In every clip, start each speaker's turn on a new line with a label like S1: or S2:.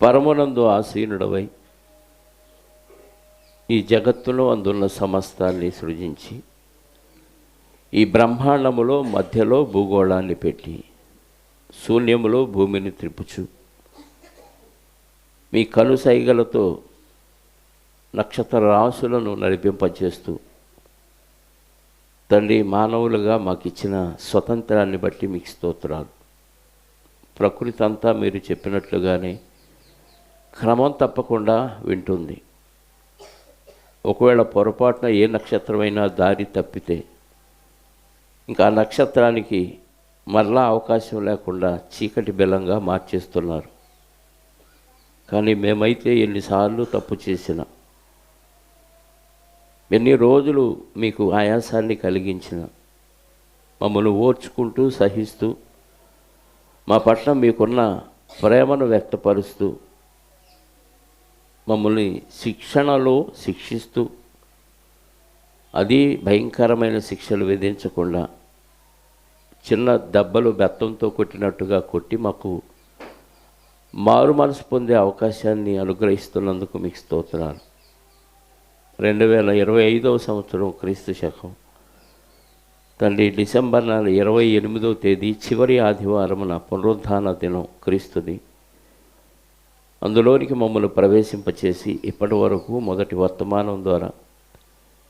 S1: పరమునందు ఆసీనుడవై ఈ జగత్తులో అందున్న సమస్తాన్ని సృజించి ఈ బ్రహ్మాండములో మధ్యలో భూగోళాన్ని పెట్టి శూన్యములో భూమిని త్రిపుచు మీ కనుసైగలతో నక్షత్ర రాశులను నడిపింపచేస్తూ తండ్రి, మానవులుగా మాకు ఇచ్చిన స్వతంత్రాన్ని బట్టి మీకు స్తోత్రాలు. ప్రకృతి అంతా మీరు చెప్పినట్లుగానే క్రమం తప్పకుండా వింటుంది. ఒకవేళ పొరపాటున ఏ నక్షత్రమైనా దారి తప్పితే ఇంకా ఆ నక్షత్రానికి మరలా అవకాశం లేకుండా చీకటి బెల్లంగా మార్చేస్తున్నారు. కానీ మేమైతే ఎన్నిసార్లు తప్పు చేసినా, ఎన్ని రోజులు మీకు ఆయాసాన్ని కలిగించిన, మమ్మల్ని ఓర్చుకుంటూ సహిస్తూ మా పట్ల మీకున్న ప్రేమను వ్యక్తపరుస్తూ మమ్మల్ని శిక్షణలో శిక్షిస్తూ, అది భయంకరమైన శిక్షలు విధించకుండా చిన్న దెబ్బలు బెత్తంతో కొట్టినట్టుగా కొట్టి మాకు మారు మనసు పొందే అవకాశాన్ని అనుగ్రహిస్తున్నందుకు మీకు స్తోత్రాలు. 2025వ సంవత్సరం క్రీస్తు శకం తండ్రి డిసెంబర్ 28వ తేదీ చివరి ఆదివారమున పునరుద్ధాన దినం క్రీస్తుది. అందులోనికి మమ్మల్ని ప్రవేశింపచేసి ఇప్పటి వరకు మొదటి వర్తమానం ద్వారా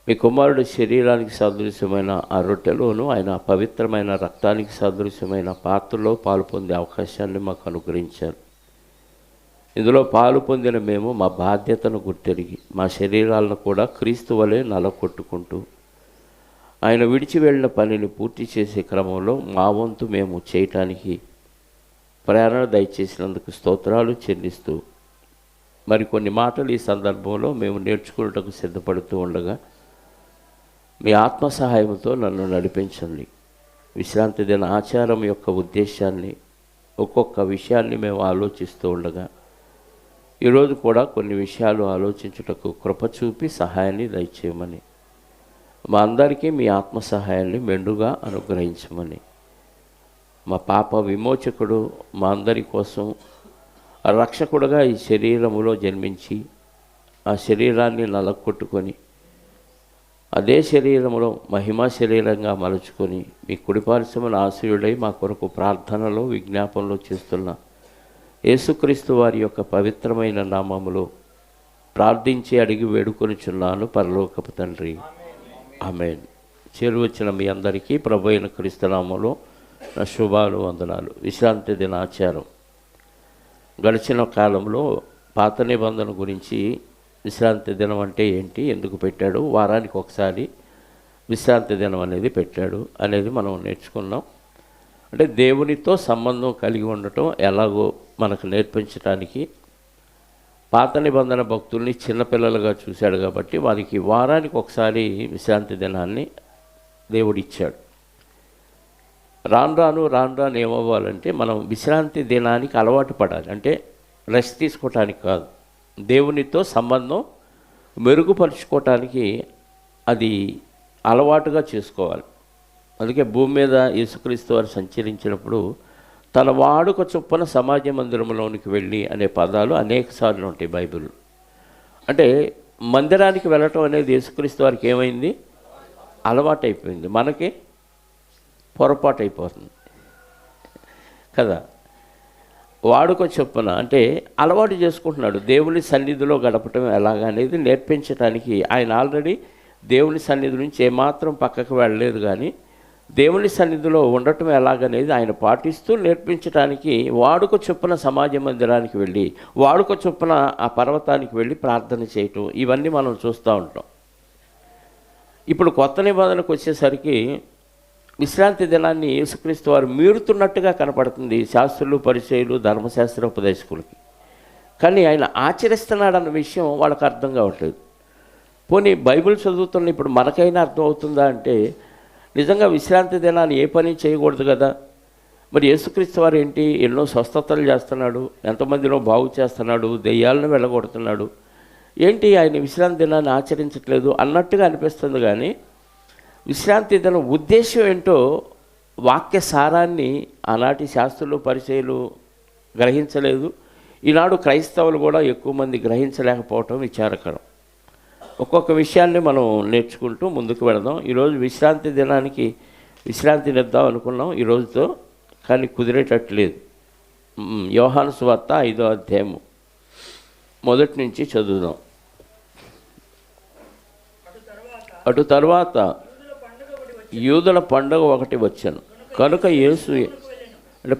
S1: మీ కుమారుడు శరీరానికి సాదృశ్యమైన ఆ రొట్టెలోను ఆయన పవిత్రమైన రక్తానికి సాదృశ్యమైన పాత్రలో పాలు పొందే అవకాశాన్ని మాకు అనుగ్రహించారు. ఇందులో పాలు పొందిన మేము మా బాధ్యతను గుర్తెరిగి మా శరీరాలను కూడా క్రీస్తు వలె నలకొట్టుకుంటూ ఆయన విడిచి వెళ్ళిన పనిని పూర్తి చేసే క్రమంలో మా వంతు మేము చేయటానికి ప్రేరణ దయచేసినందుకు స్తోత్రాలు చెల్లిస్తూ మరికొన్ని మాటలు ఈ సందర్భంలో మేము నేర్చుకున్నటకు సిద్ధపడుతూ ఉండగా మీ ఆత్మ సహాయంతో నన్ను నడిపించండి. విశ్రాంతి దిన ఆచారం యొక్క ఉద్దేశాన్ని, ఒక్కొక్క విషయాన్ని మేము ఆలోచిస్తూ ఉండగా ఈరోజు కూడా కొన్ని విషయాలు ఆలోచించుటకు కృప చూపి సహాయాన్ని దయచేయమని, మా అందరికీ మీ ఆత్మ సహాయాన్ని మెండుగా అనుగ్రహించమని, మా పాప విమోచకుడు మా అందరి కోసం రక్షకుడుగా ఈ శరీరములో జన్మించి ఆ శరీరాన్ని నలగొట్టుకొని అదే శరీరంలో మహిమా శరీరంగా మలుచుకొని మీ కుడిపార్శ్వమున ఆశయుడై మా కొరకు ప్రార్థనలో విజ్ఞాపనలో చేస్తున్న యేసుక్రీస్తు వారి యొక్క పవిత్రమైన నామములో ప్రార్థించి అడిగి వేడుకొనిచున్నాను పరలోకపు తండ్రి, ఆమేన్. చేరువచ్చిన మీ అందరికీ ప్రభు అయిన క్రీస్తు నామములో నా శుభాలు, వందనాలు. విశ్రాంతి దినాచారం గడిచిన కాలంలో పాత నిబంధన గురించి విశ్రాంతి దినం అంటే ఏంటి, ఎందుకు పెట్టాడు, వారానికి ఒకసారి విశ్రాంతి దినం అనేది పెట్టాడు అనేది మనం నేర్చుకున్నాం. అంటే దేవునితో సంబంధం కలిగి ఉండటం ఎలాగో మనకు నేర్పించడానికి పాత నిబంధన భక్తుల్ని చిన్నపిల్లలుగా చూశాడు కాబట్టి వారికి వారానికి ఒకసారి విశ్రాంతి దినాన్ని దేవుడిచ్చాడు. రాను రాను ఏమవ్వాలంటే మనం విశ్రాంతి దినానికి అలవాటు పడాలి. అంటే రెస్ట్ తీసుకోవటానికి కాదు, దేవునితో సంబంధం మెరుగుపరుచుకోవటానికి అది అలవాటుగా చేసుకోవాలి. అందుకే భూమి మీద యేసుక్రీస్తు వారు సంచరించినప్పుడు తన వాడుక చొప్పున సమాజ మందిరంలోనికి వెళ్ళి అనే పదాలు అనేక సార్లు ఉంటాయి బైబిల్. అంటే మందిరానికి వెళ్ళటం అనేది యేసుక్రీస్తు వారికి ఏమైంది, అలవాటు అయిపోయింది. మనకి పొరపాటు అయిపోతుంది కదా. వాడుక చొప్పున అంటే అలవాటు చేసుకుంటున్నాడు. దేవుని సన్నిధిలో గడపటం ఎలాగనేది నేర్పించడానికి ఆయన ఆల్రెడీ దేవుని సన్నిధి నుంచి ఏమాత్రం పక్కకు వెళ్ళలేదు, కానీ దేవుని సన్నిధిలో ఉండటం ఎలాగనేది ఆయన పాటిస్తూ నేర్పించడానికి వాడుక చొప్పున సమాజ మందిరానికి వెళ్ళి, వాడుక చొప్పున ఆ పర్వతానికి వెళ్ళి ప్రార్థన చేయటం, ఇవన్నీ మనం చూస్తూ ఉంటాం. ఇప్పుడు కొత్త నిబంధనకు వచ్చేసరికి విశ్రాంతి దినాన్ని యేసుక్రీస్తు వారు మీరుతున్నట్టుగా కనపడుతుంది శాస్త్రులు, పరిచయులు, ధర్మశాస్త్ర ఉపదేశకులకి. కానీ ఆయన ఆచరిస్తున్నాడన్న విషయం వాళ్ళకి అర్థం కావట్లేదు. పోనీ బైబిల్ చదువుతున్న ఇప్పుడు మనకైనా అర్థం అవుతుందా అంటే నిజంగా విశ్రాంతి దినాన్ని ఏ పని చేయకూడదు కదా. మరి యేసుక్రీస్తు వారు ఏంటి, ఎన్నో స్వస్థతలు చేస్తున్నాడు, ఎంతమందినో బాగు చేస్తున్నాడు, దెయ్యాలను వెళ్ళగొడుతున్నాడు, ఏంటి ఆయన విశ్రాంతి దినాన్ని ఆచరించట్లేదు అన్నట్టుగా అనిపిస్తుంది. కానీ విశ్రాంతి దినం ఉద్దేశం ఏంటో, వాక్య సారాన్ని ఆనాటి శాస్త్రులు, పరిచయులు గ్రహించలేదు. ఈనాడు క్రైస్తవులు కూడా ఎక్కువ మంది గ్రహించలేకపోవటం విచారకరం. ఒక్కొక్క విషయాన్ని మనం నేర్చుకుంటూ ముందుకు వెళదాం. ఈరోజు విశ్రాంతి దినానికి విశ్రాంతి నిద్దాం అనుకున్నాం ఈరోజుతో, కానీ కుదిరేటట్లేదు. యోహాను సువార్త 5వ అధ్యాయము మొదటి నుంచి చదువుదాం. అటు తర్వాత యూదుల పండుగ ఒకటి వచ్చాను కనుక యేసు, అంటే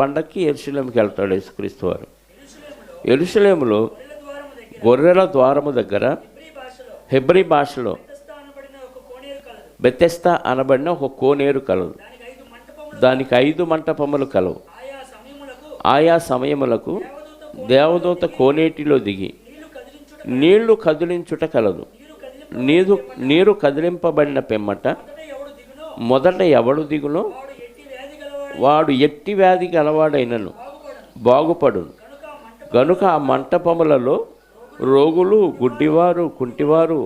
S1: పండగకి యెరూషలేముకి వెళ్తాడు యేసుక్రీస్తు వారు. యెరూషలేములో గొర్రెల ద్వారము దగ్గర హెబ్రీ భాషలో బెతెస్దా అనబడిన ఒక కోనేరు కలదు. దానికి 5 మంటపములు కలవు. ఆయా సమయములకు దేవదూత కోనేటిలో దిగి నీళ్లు కదిలించుట కలదు. నీరు కదిలింపబడిన పిమ్మట మొదట ఎవడు దిగునో వాడు ఎట్టి వ్యాధి గలవాడైనను బాగుపడును. గనుక ఆ మంటపములలో రోగులు, గుడ్డివారు, కుంటివారు,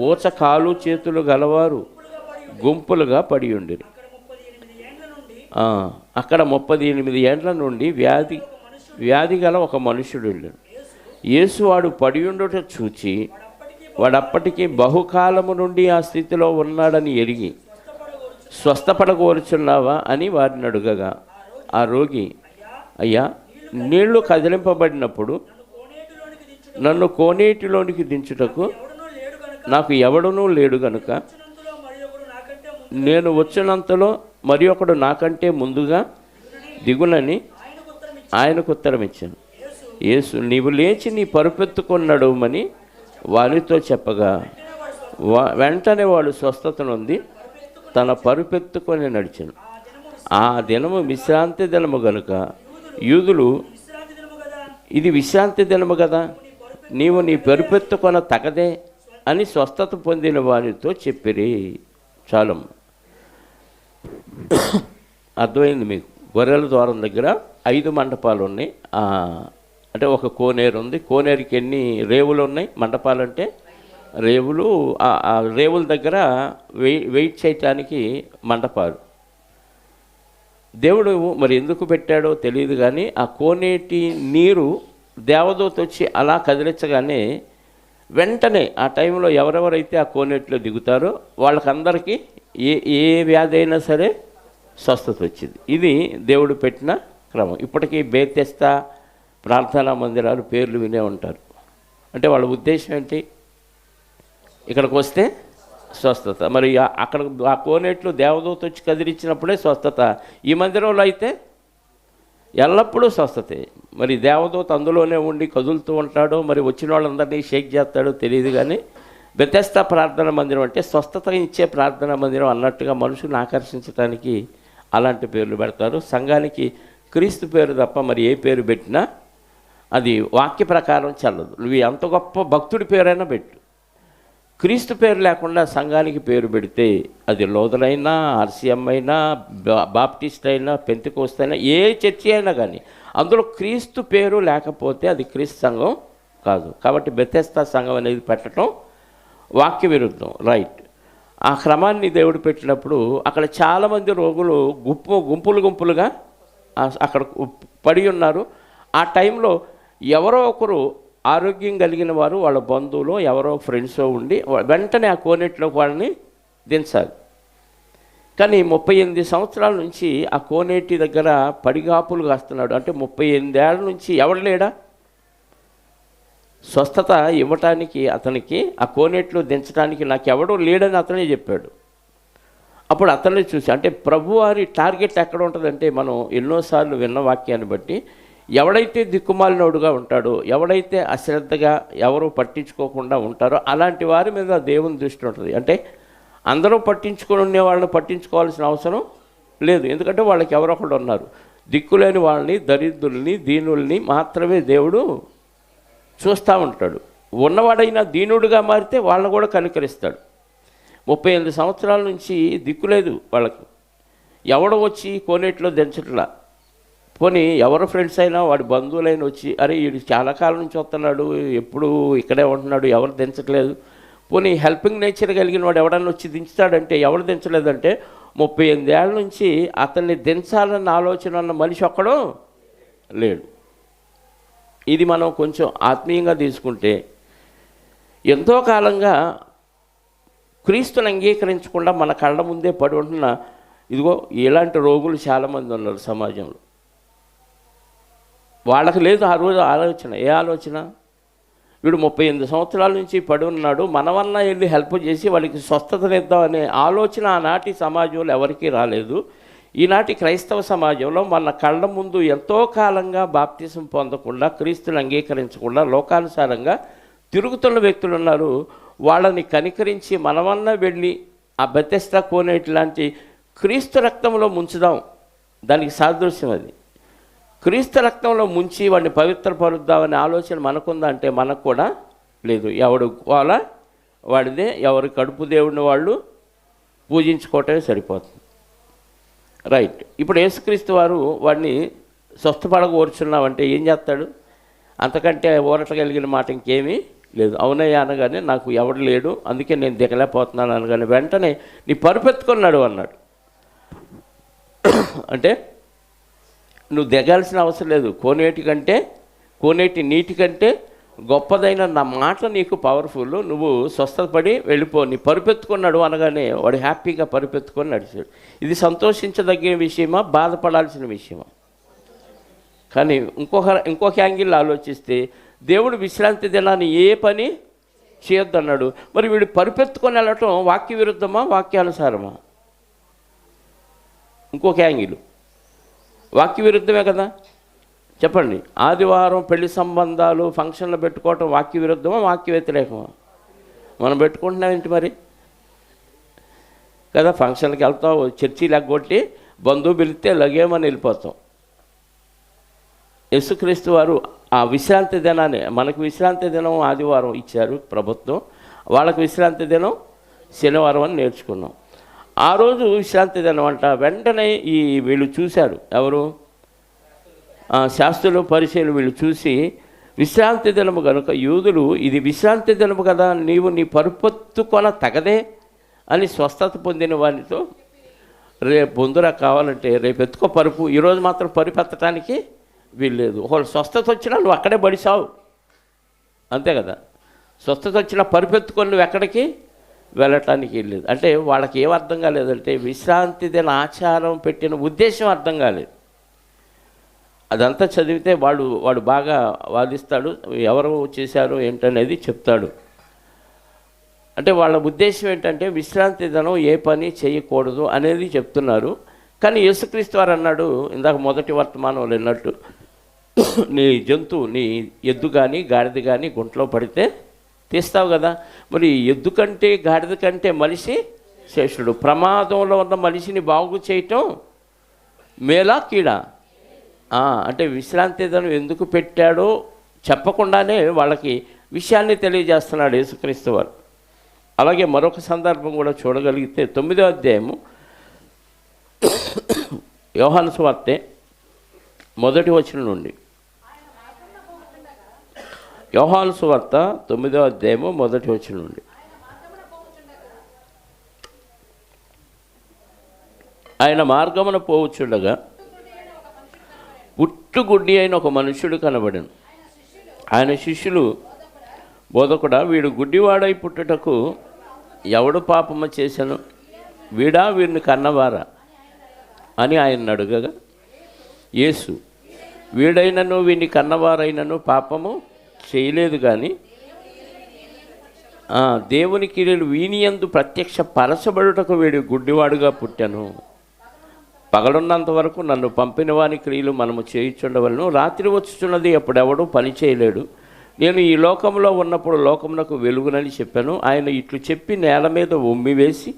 S1: ఊచ కాలు చేతులు గలవారు గుంపులుగా పడి ఉండిరి. అక్కడ 38 ఏండ్ల నుండి వ్యాధి గల ఒక మనుష్యుడు ఉండెను. యేసు వాడు పడి ఉండుట చూచి వాడప్పటికీ బహుకాలము నుండి ఆ స్థితిలో ఉన్నాడని ఎరిగి స్వస్థపడగోరుచున్నావా అని వారిని అడుగగా ఆ రోగి, అయ్యా, నీళ్లు కదిలింపబడినప్పుడు నన్ను కోనేటిలోనికి దించుటకు నాకు ఎవడనూ లేడు గనుక నేను వచ్చినంతలో మరి ఒకడు నాకంటే ముందుగా దిగునని ఆయనకు ఉత్తరం ఇచ్చాను. యేసు, నీవు లేచి నీ పరుపెత్తుకొని నడువమని వారితో చెప్పగా వెంటనే వాడు స్వస్థత నొంది తన పరుపెత్తుకొని నడిచాను. ఆ దినము విశ్రాంతి దినము గనుక యూదులు, ఇది విశ్రాంతి దినము కదా, నీవు నీ పరుపెత్తుకొన తగదే అని స్వస్థత పొందిన వారితో చెప్పిరి. చాలు, అర్థమైంది మీకు. గొర్రెల ద్వారం దగ్గర 5 మంటపాలు ఉన్నాయి. అంటే ఒక కోనేరు ఉంది. కోనేరుకి ఎన్ని రేవులు ఉన్నాయి? మంటపాలంటే రేవులు. ఆ రేవుల దగ్గర వెయిట్ చేయటానికి మంటపాలు. దేవుడు మరి ఎందుకు పెట్టాడో తెలియదు, కానీ ఆ కోనేటి నీరు దేవదూత వచ్చి అలా కదిలించగానే వెంటనే ఆ టైంలో ఎవరెవరైతే ఆ కోనేటిలో దిగుతారో వాళ్ళకందరికీ ఏ వ్యాధి అయినా సరే స్వస్థత వచ్చింది. ఇది దేవుడు పెట్టిన క్రమం. ఇప్పటికీ బెతెస్దా ప్రార్థనా మందిరాలు పేర్లు వినే ఉంటారు. అంటే వాళ్ళ ఉద్దేశం ఏంటి? ఇక్కడికి వస్తే స్వస్థత. మరి అక్కడ ఆ కోనేట్లో దేవదూత వచ్చి కదిలించినప్పుడే స్వస్థత. ఈ మందిరంలో అయితే ఎల్లప్పుడూ స్వస్థతే. మరి దేవదూత అందులోనే ఉండి కదులుతూ ఉంటాడో, మరి వచ్చిన వాళ్ళందరినీ షేక్ చేస్తాడో తెలియదు, కానీ బెతెస్దా ప్రార్థనా మందిరం అంటే స్వస్థత ఇచ్చే ప్రార్థనా మందిరం అన్నట్టుగా మనుషులను ఆకర్షించడానికి అలాంటి పేర్లు పెడతారు. సంఘానికి క్రీస్తు పేరు తప్ప మరి ఏ పేరు పెట్టినా అది వాక్య ప్రకారం చల్లదు. నువ్వు ఎంత గొప్ప భక్తుడి పేరైనా పెట్టు, క్రీస్తు పేరు లేకుండా సంఘానికి పేరు పెడితే అది లోదరైనా, ఆర్సీఎం అయినా, బాప్టిస్ట్ అయినా, పెంతెకోస్తు అయినా, ఏ చర్చి అయినా కానీ అందులో క్రీస్తు పేరు లేకపోతే అది క్రీస్తు సంఘం కాదు. కాబట్టి బెతెస్దా సంఘం అనేది పెట్టడం వాక్య విరుద్ధం. రైట్. ఆ క్రమాన్ని దేవుడు పెట్టినప్పుడు అక్కడ చాలామంది రోగులు గుంపులుగా అక్కడ పడి ఉన్నారు. ఆ టైంలో ఎవరో ఒకరు ఆరోగ్యం కలిగిన వారు, వాళ్ళ బంధువులు, ఎవరో ఫ్రెండ్స్ ఉండి వెంటనే ఆ కోనేటిలోకి వాళ్ళని దించాలి. కానీ 38 సంవత్సరాల నుంచి ఆ కోనేటి దగ్గర పడిగాపులు కాస్తున్నాడు. అంటే 38 ఏళ్ళ నుంచి ఎవడు లేడా స్వస్థత ఇవ్వటానికి? అతనికి ఆ కోనేటిలో దించడానికి నాకు ఎవడో లేడని అతనే చెప్పాడు. అప్పుడు అతన్ని చూసి, అంటే ప్రభువారి టార్గెట్ ఎక్కడ ఉంటుందంటే, మనం ఎన్నోసార్లు విన్న వాక్యాన్ని బట్టి, ఎవడైతే దిక్కుమాలినోడుగా ఉంటాడో, ఎవడైతే అశ్రద్ధగా ఎవరో పట్టించుకోకుండా ఉంటారో అలాంటి వారి మీద దేవుని దృష్టి ఉంటుంది. అంటే అందరూ పట్టించుకునే వాళ్ళని పట్టించుకోవాల్సిన అవసరం లేదు, ఎందుకంటే వాళ్ళకి ఎవరొకళ్ళు ఉన్నారు. దిక్కులేని వాళ్ళని, దరిద్రుల్ని, దీనుల్ని మాత్రమే దేవుడు చూస్తూ ఉంటాడు. ఉన్నవాడైనా దీనుడుగా మారితే వాళ్ళని కూడా కనికరిస్తాడు. 38 సంవత్సరాల నుంచి దిక్కులేదు వాళ్ళకి. ఎవడో వచ్చి కోనేటిలో దించట్లా. పోనీ ఎవరు ఫ్రెండ్స్ అయినా, వాడి బంధువులైనా వచ్చి, అరే వీడు చాలా కాలం నుంచి వస్తున్నాడు, ఎప్పుడు ఇక్కడే ఉంటున్నాడు, ఎవరు దించట్లేదు. పోనీ హెల్పింగ్ నేచర్ కలిగిన వాడు ఎవడన్నా వచ్చి దించుతాడంటే ఎవరు దించలేదంటే 38 ఏళ్ళ నుంచి అతన్ని దించాలన్న ఆలోచన ఉన్న మనిషి ఒక్కడో లేడు. ఇది మనం కొంచెం ఆత్మీయంగా తీసుకుంటే ఎంతో కాలంగా క్రీస్తుని అంగీకరించకుండా మన కళ్ళ ముందే పడి ఉంటున్న ఇదిగో ఇలాంటి రోగులు చాలామంది ఉన్నారు సమాజంలో. వాళ్ళకి లేదు ఆ రోజు ఆలోచన. ఏ ఆలోచన? వీడు 38 సంవత్సరాల నుంచి పడి ఉన్నాడు, మనమన్నా వెళ్ళి హెల్ప్ చేసి వాడికి స్వస్థతనిద్దాం అనే ఆలోచన ఆనాటి సమాజంలో ఎవరికీ రాలేదు. ఈనాటి క్రైస్తవ సమాజంలో మన కళ్ళ ముందు ఎంతో కాలంగా బాప్తిసం పొందకుండా, క్రీస్తుని అంగీకరించకుండా, లోకానుసారంగా తిరుగుతున్న వ్యక్తులు ఉన్నారు. వాళ్ళని కనికరించి మనమన్నా వెళ్ళి ఆ బెతెస్దా కోనేటి లాంటి క్రీస్తు రక్తంలో ముంచుదాం. దానికి సాదృశ్యం అది. క్రీస్తు రక్తంలో ముంచి వాడిని పవిత్రపరుద్దామనే ఆలోచన మనకుందా అంటే మనకు కూడా లేదు. ఎవడు వాళ్ళ వాడిదే, ఎవరి కడుపు దేవుడిని వాళ్ళు పూజించుకోవటమే సరిపోతుంది. రైట్. ఇప్పుడు యేసుక్రీస్తు వారు వాడిని స్వస్థపడగోర్చున్నామంటే ఏం చేస్తాడు? అంతకంటే ఊరట కలిగిన మాట ఇంకేమీ లేదు. అవునయ్యా అనగానే నాకు ఎవడు లేడు, అందుకే నేను దిగలేకపోతున్నాను అనగానే వెంటనే నీ పరుపెత్తుకున్నాడు అన్నాడు. అంటే నువ్వు దిగాల్సిన అవసరం లేదు. కోనేటి నీటి కంటే గొప్పదైన నా మాట నీకు పవర్ఫుల్, నువ్వు స్వస్థపడి వెళ్ళిపో. నీ పరుపెత్తుకున్నాడు అనగానే వాడు హ్యాపీగా పరుపెత్తుకొని నడిచాడు. ఇది సంతోషించదగిన విషయమా, బాధపడాల్సిన విషయమా? కానీ ఇంకొక యాంగిల్ ఆలోచిస్తే దేవుడు విశ్రాంతి దినాన్ని ఏ పని చేయొద్దన్నాడు. మరి వీడు పరుపెత్తుకొని వెళ్ళటం వాక్య విరుద్ధమా, వాక్యానుసారమా? ఇంకొక యాంగిల్ వాక్య విరుద్ధమే కదా, చెప్పండి. ఆదివారం పెళ్లి సంబంధాలు ఫంక్షన్లు పెట్టుకోవటం వాక్య విరుద్ధమా, వాక్య వ్యతిరేకమా? మనం పెట్టుకుంటున్నాం ఏంటి మరి కదా. ఫంక్షన్కి వెళ్తాం, చర్చి లెగ్గొట్టి బంధువు పిలిస్తే లగేమని వెళ్ళిపోతాం. యేసుక్రీస్తు వారు ఆ విశ్రాంతి దినాన్ని, మనకు విశ్రాంతి దినం ఆదివారం ఇచ్చారు ప్రభుత్వం, వాళ్ళకు విశ్రాంతి దినం శనివారం అని నేర్చుకున్నాం. ఆ రోజు విశ్రాంతి దినం అంట. వెంటనే వీళ్ళు చూశారు, ఎవరు? శాస్త్రులు పరిచయులు. వీళ్ళు చూసి విశ్రాంతి దినము కనుక యూదులు ఇది విశ్రాంతి దినము కదా, నీవు నీ పరుపెత్తుకొన తగదే అని స్వస్థత పొందిన వారితో రేపు బొందురా కావాలంటే రేపు ఎత్తుకో పరుపు, ఈరోజు మాత్రం పరిపెత్తడానికి వీల్లేదు. ఒకళ్ళు స్వస్థత వచ్చినా నువ్వు అక్కడే బడిసావు, అంతే కదా. స్వస్థత వచ్చినా పరుపెత్తుకొని నువ్వు ఎక్కడికి వెళ్ళటానికి వెళ్ళలేదు. అంటే వాళ్ళకి ఏం అర్థం కాలేదంటే విశ్రాంతి దిన ఆచారం పెట్టిన ఉద్దేశం అర్థం కాలేదు. అదంతా చదివితే వాడు బాగా వాదిస్తాడు, ఎవరు చేశారు ఏంటనేది చెప్తాడు. అంటే వాళ్ళ ఉద్దేశం ఏంటంటే విశ్రాంతి దినం ఏ పని చేయకూడదు అనేది చెప్తున్నారు. కానీ యేసుక్రీస్తు వారు అన్నాడు, ఇందాక మొదటి వర్తమానంలో విన్నట్టు, నీ జంతువు, నీ ఎద్దు కానీ గాడిద కానీ గుంటలో పడితే తీస్తావు కదా. మరి ఎద్దు కంటే గాడిద కంటే మనిషి శ్రేష్ఠుడు. ప్రమాదంలో ఉన్న మనిషిని బాగు చేయటం మేలా కీడా? అంటే విశ్రాంతి దినం ఎందుకు పెట్టాడో చెప్పకుండానే వాళ్ళకి విషయాన్ని తెలియజేస్తున్నాడు యేసుక్రీస్తు వారు. అలాగే మరొక సందర్భం కూడా చూడగలిగితే 9వ అధ్యాయము యోహాను సువార్త 1వ వచనం నుండి. యోహాను సువార్త 9వ అధ్యాయము 1వ వచనం నుండి. ఆయన మార్గమున పోవచ్చుండగా పుట్టుగుడ్డి అయిన ఒక మనుష్యుడు కనబడెను. ఆయన శిష్యులు, బోధకుడా, వీడు గుడ్డివాడై పుట్టుటకు ఎవడు పాపము చేశాను, వీడా వీడిని కన్నవారా అని ఆయన అడుగగా, యేసు, వీడైనను వీడిని కన్నవారైనను పాపము చేయలేదు, కానీ దేవుని క్రియలు వీనియందు ప్రత్యక్ష పరచబడుటకు వీడు గుడ్డివాడుగా పుట్టాను. పగలున్నంత వరకు నన్ను పంపిన వాని క్రియలు మనము చేయుచుండవలను. రాత్రి వచ్చుచున్నది, అప్పుడెవడూ పని చేయలేడు. నేను ఈ లోకంలో ఉన్నప్పుడు లోకమునకు వెలుగునని చెప్పాను. ఆయన ఇట్లు చెప్పి నేల మీద ఉమ్మి వేసి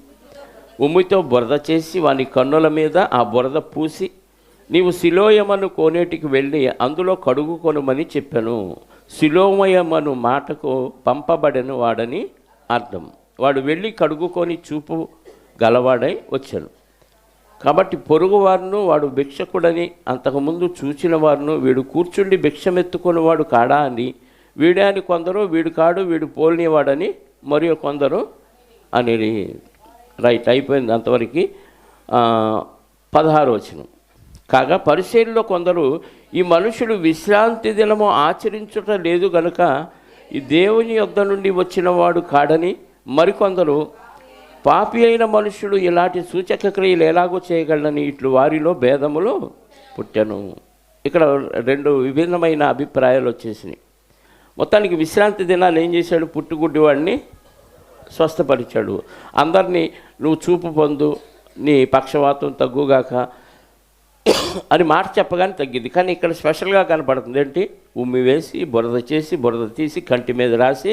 S1: ఉమ్మితో బురద చేసి వాని కన్నుల మీద ఆ బురద పూసి, నీవు సిలోయమను కోనేటికి వెళ్ళి అందులో కడుగుకొనుమని చెప్పాను. సిలోమయమను మాటకు పంపబడెను వాడని అర్థం. వాడు వెళ్ళి కడుగుకొని చూపు గలవాడై వచ్చాను. కాబట్టి పొరుగువారును వాడు భిక్షకుడని అంతకుముందు చూచిన వారును, వీడు కూర్చుండి భిక్షమెత్తుకొని వాడు కాడా అని వీడే అని కొందరు, వీడు కాడు వీడు పోలినవాడని మరియు కొందరు అని. రైట్, అయిపోయింది అంతవరకు. 16వ వచనం. కాగా పరిసయ్యుల్లో కొందరు ఈ మనుషులు విశ్రాంతి దినము ఆచరించుట లేదు గనుక ఈ దేవుని యొద్ద నుండి వచ్చిన వాడు కాడని, మరికొందరు పాపి అయిన మనుషుడు ఇలాంటి సూచక క్రియలు ఎలాగో చేయగలనని ఇట్లు వారిలో భేదములు పుట్టెను. ఇక్కడ రెండు విభిన్నమైన అభిప్రాయాలు వచ్చేసినాయి. మొత్తానికి విశ్రాంతి దినాన్ని ఏం చేశాడు? పుట్టుగుడ్డి వాడిని స్వస్థపరిచాడు. అందరినీ నువ్వు చూపు పొందు, నీ పక్షవాతం తగ్గుగాక అని మాట చెప్పగానే తగ్గింది. కానీ ఇక్కడ స్పెషల్గా కనపడుతుంది ఏంటి? ఉమ్మి వేసి బురద తీసి కంటి మీద రాసి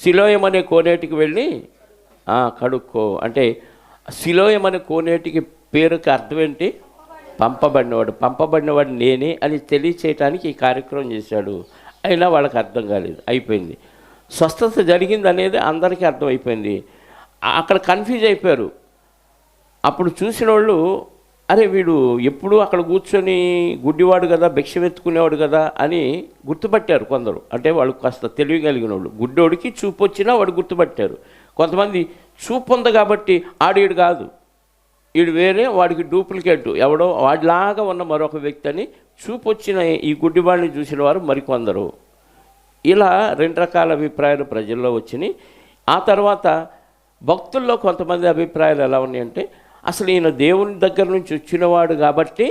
S1: సిలోయం అనే కోనేటికి వెళ్ళి కడుక్కో అంటే, సిలోయం అనే కోనేటికి పేరుకి అర్థం ఏంటి? పంపబడినవాడు నేనే అని తెలియచేయటానికి ఈ కార్యక్రమం చేశాడు. అయినా వాళ్ళకి అర్థం కాలేదు, అయిపోయింది. స్వస్థత జరిగింది అనేది అందరికీ అర్థమైపోయింది. అక్కడ కన్ఫ్యూజ్ అయిపోయారు. అప్పుడు చూసిన వాళ్ళు, అరే వీడు ఎప్పుడు అక్కడ కూర్చొని గుడ్డివాడు కదా, భిక్ష ఎత్తుకునేవాడు కదా అని గుర్తుపట్టారు కొందరు. అంటే వాళ్ళు కాస్త తెలివి కలిగిన వాళ్ళు. గుడ్డోడికి చూపు వచ్చినా వాడు గుర్తుపట్టారు. కొంతమంది చూపు ఉంది కాబట్టి ఆడీడు కాదు, వీడు వేరే, వాడికి డూప్లికేట్ ఎవడో వాడిలాగా ఉన్న మరొక వ్యక్తి అని చూపు వచ్చిన ఈ గుడ్డివాడిని చూసిన వారు మరికొందరు. ఇలా రెండు రకాల అభిప్రాయాలు ప్రజల్లో వచ్చినాయి. ఆ తర్వాత భక్తుల్లో కొంతమంది అభిప్రాయాలు ఎలా ఉన్నాయంటే, అసలు ఈయన దేవుని దగ్గర నుంచి వచ్చినవాడు కాబట్టి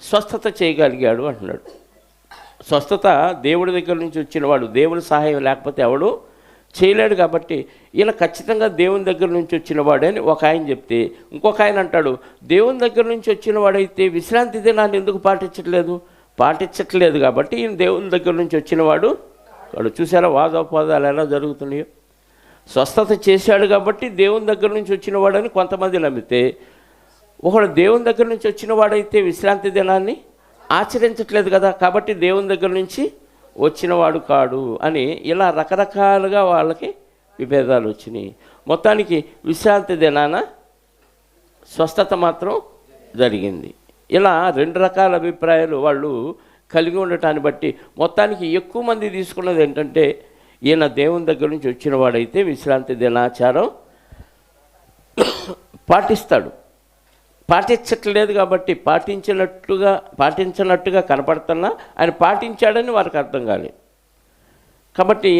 S1: స్వస్థత చేయగలిగాడు అంటున్నాడు. స్వస్థత దేవుడి దగ్గర నుంచి వచ్చినవాడు, దేవుని సహాయం లేకపోతే ఎవడు చేయలేడు కాబట్టి ఈయన ఖచ్చితంగా దేవుని దగ్గర నుంచి వచ్చినవాడే అని ఒక ఆయన చెప్తే, ఇంకొక ఆయన అంటాడు దేవుని దగ్గర నుంచి వచ్చినవాడైతే విశ్రాంతి దినాన్ని ఎందుకు పాటించట్లేదు కాబట్టి ఈయన దేవుని దగ్గర నుంచి వచ్చినవాడు వాడు. చూసారా వాదోపవాదాలు ఎలా జరుగుతున్నాయో? స్వస్థత చేశాడు కాబట్టి దేవుని దగ్గర నుంచి వచ్చినవాడని కొంతమంది నమ్మితే, ఒకడు దేవుని దగ్గర నుంచి వచ్చినవాడైతే విశ్రాంతి దినాన్ని ఆచరించట్లేదు కదా కాబట్టి దేవుని దగ్గర నుంచి వచ్చినవాడు కాడు అని ఇలా రకరకాలుగా వాళ్ళకి విభేదాలు వచ్చినాయి. మొత్తానికి విశ్రాంతి దినాన స్వస్థత మాత్రం జరిగింది. ఇలా రెండు రకాల అభిప్రాయాలు వాళ్ళు కలిగి ఉండటాన్ని బట్టి మొత్తానికి ఎక్కువ మంది తీసుకున్నది ఏంటంటే, ఈయన దేవుని దగ్గర నుంచి వచ్చిన వాడైతే విశ్రాంతి దినాచారం పాటిస్తాడు. పాటించట్లేదు కాబట్టి పాటించినట్టుగా కనపడుతున్నా ఆయన పాటించాడని వారికి అర్థం కాలేదు. కాబట్టి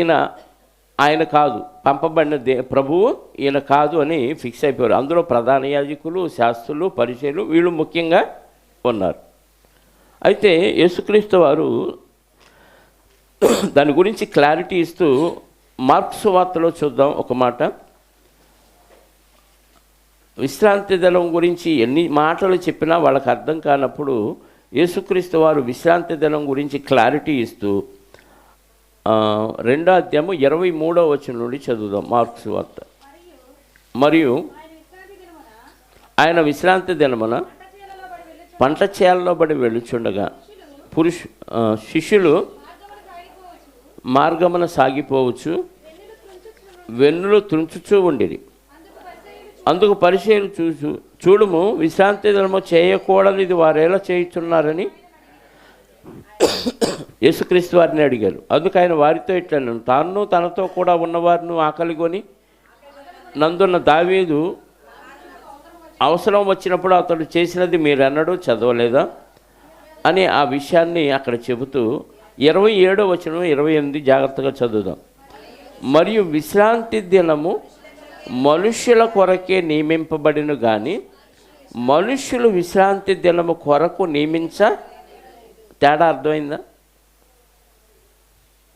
S1: ఆయన కాదు, పంపబడిన ప్రభువు ఈయన కాదు అని ఫిక్స్ అయిపోయారు. అందులో ప్రధాన యాజకులు, శాస్త్రులు, పరిచయులు వీళ్ళు ముఖ్యంగా ఉన్నారు. అయితే యేసుక్రీస్తు వారు దాని గురించి క్లారిటీ ఇస్తూ మార్కు సువార్తలో చూద్దాం ఒక మాట. విశ్రాంతి దినం గురించి ఎన్ని మాటలు చెప్పినా వాళ్ళకి అర్థం కానప్పుడు యేసుక్రీస్తు వారు విశ్రాంతి దినం గురించి క్లారిటీ ఇస్తూ 2వ అధ్యాయము 23వ వచనం నుండి చదువుదాం. మార్కు సువార్త. మరియు ఆయన విశ్రాంతి దినమున పంట చేలలో బడి వెళ్ళుచుండగా శిష్యులు మార్గమున సాగిపోవచ్చు వెన్నులు త్రుంచుచూ ఉండిరి. అందుకు పరిచయులు చూడుము విశ్రాంతి దినము చేయకూడనిది వారేలా చేయుచున్నారని యేసుక్రీస్తు వారిని అడిగారు. అందుకు ఆయన వారితో ఇట్లా, తాను తనతో కూడా ఉన్నవారిని ఆకలిగొని నందున్న దావీదు అవసరం వచ్చినప్పుడు అతడు చేసినది మీరన్నడూ చదవలేదా అని ఆ విషయాన్ని అక్కడ చెబుతూ 27వ వచనం 28 జాగ్రత్తగా చదువుదాం. మరియు విశ్రాంతి దినము మనుష్యుల కొరకే నియమింపబడిన కానీ మనుష్యులు విశ్రాంతి దినము కొరకు తేడా అర్థమైందా?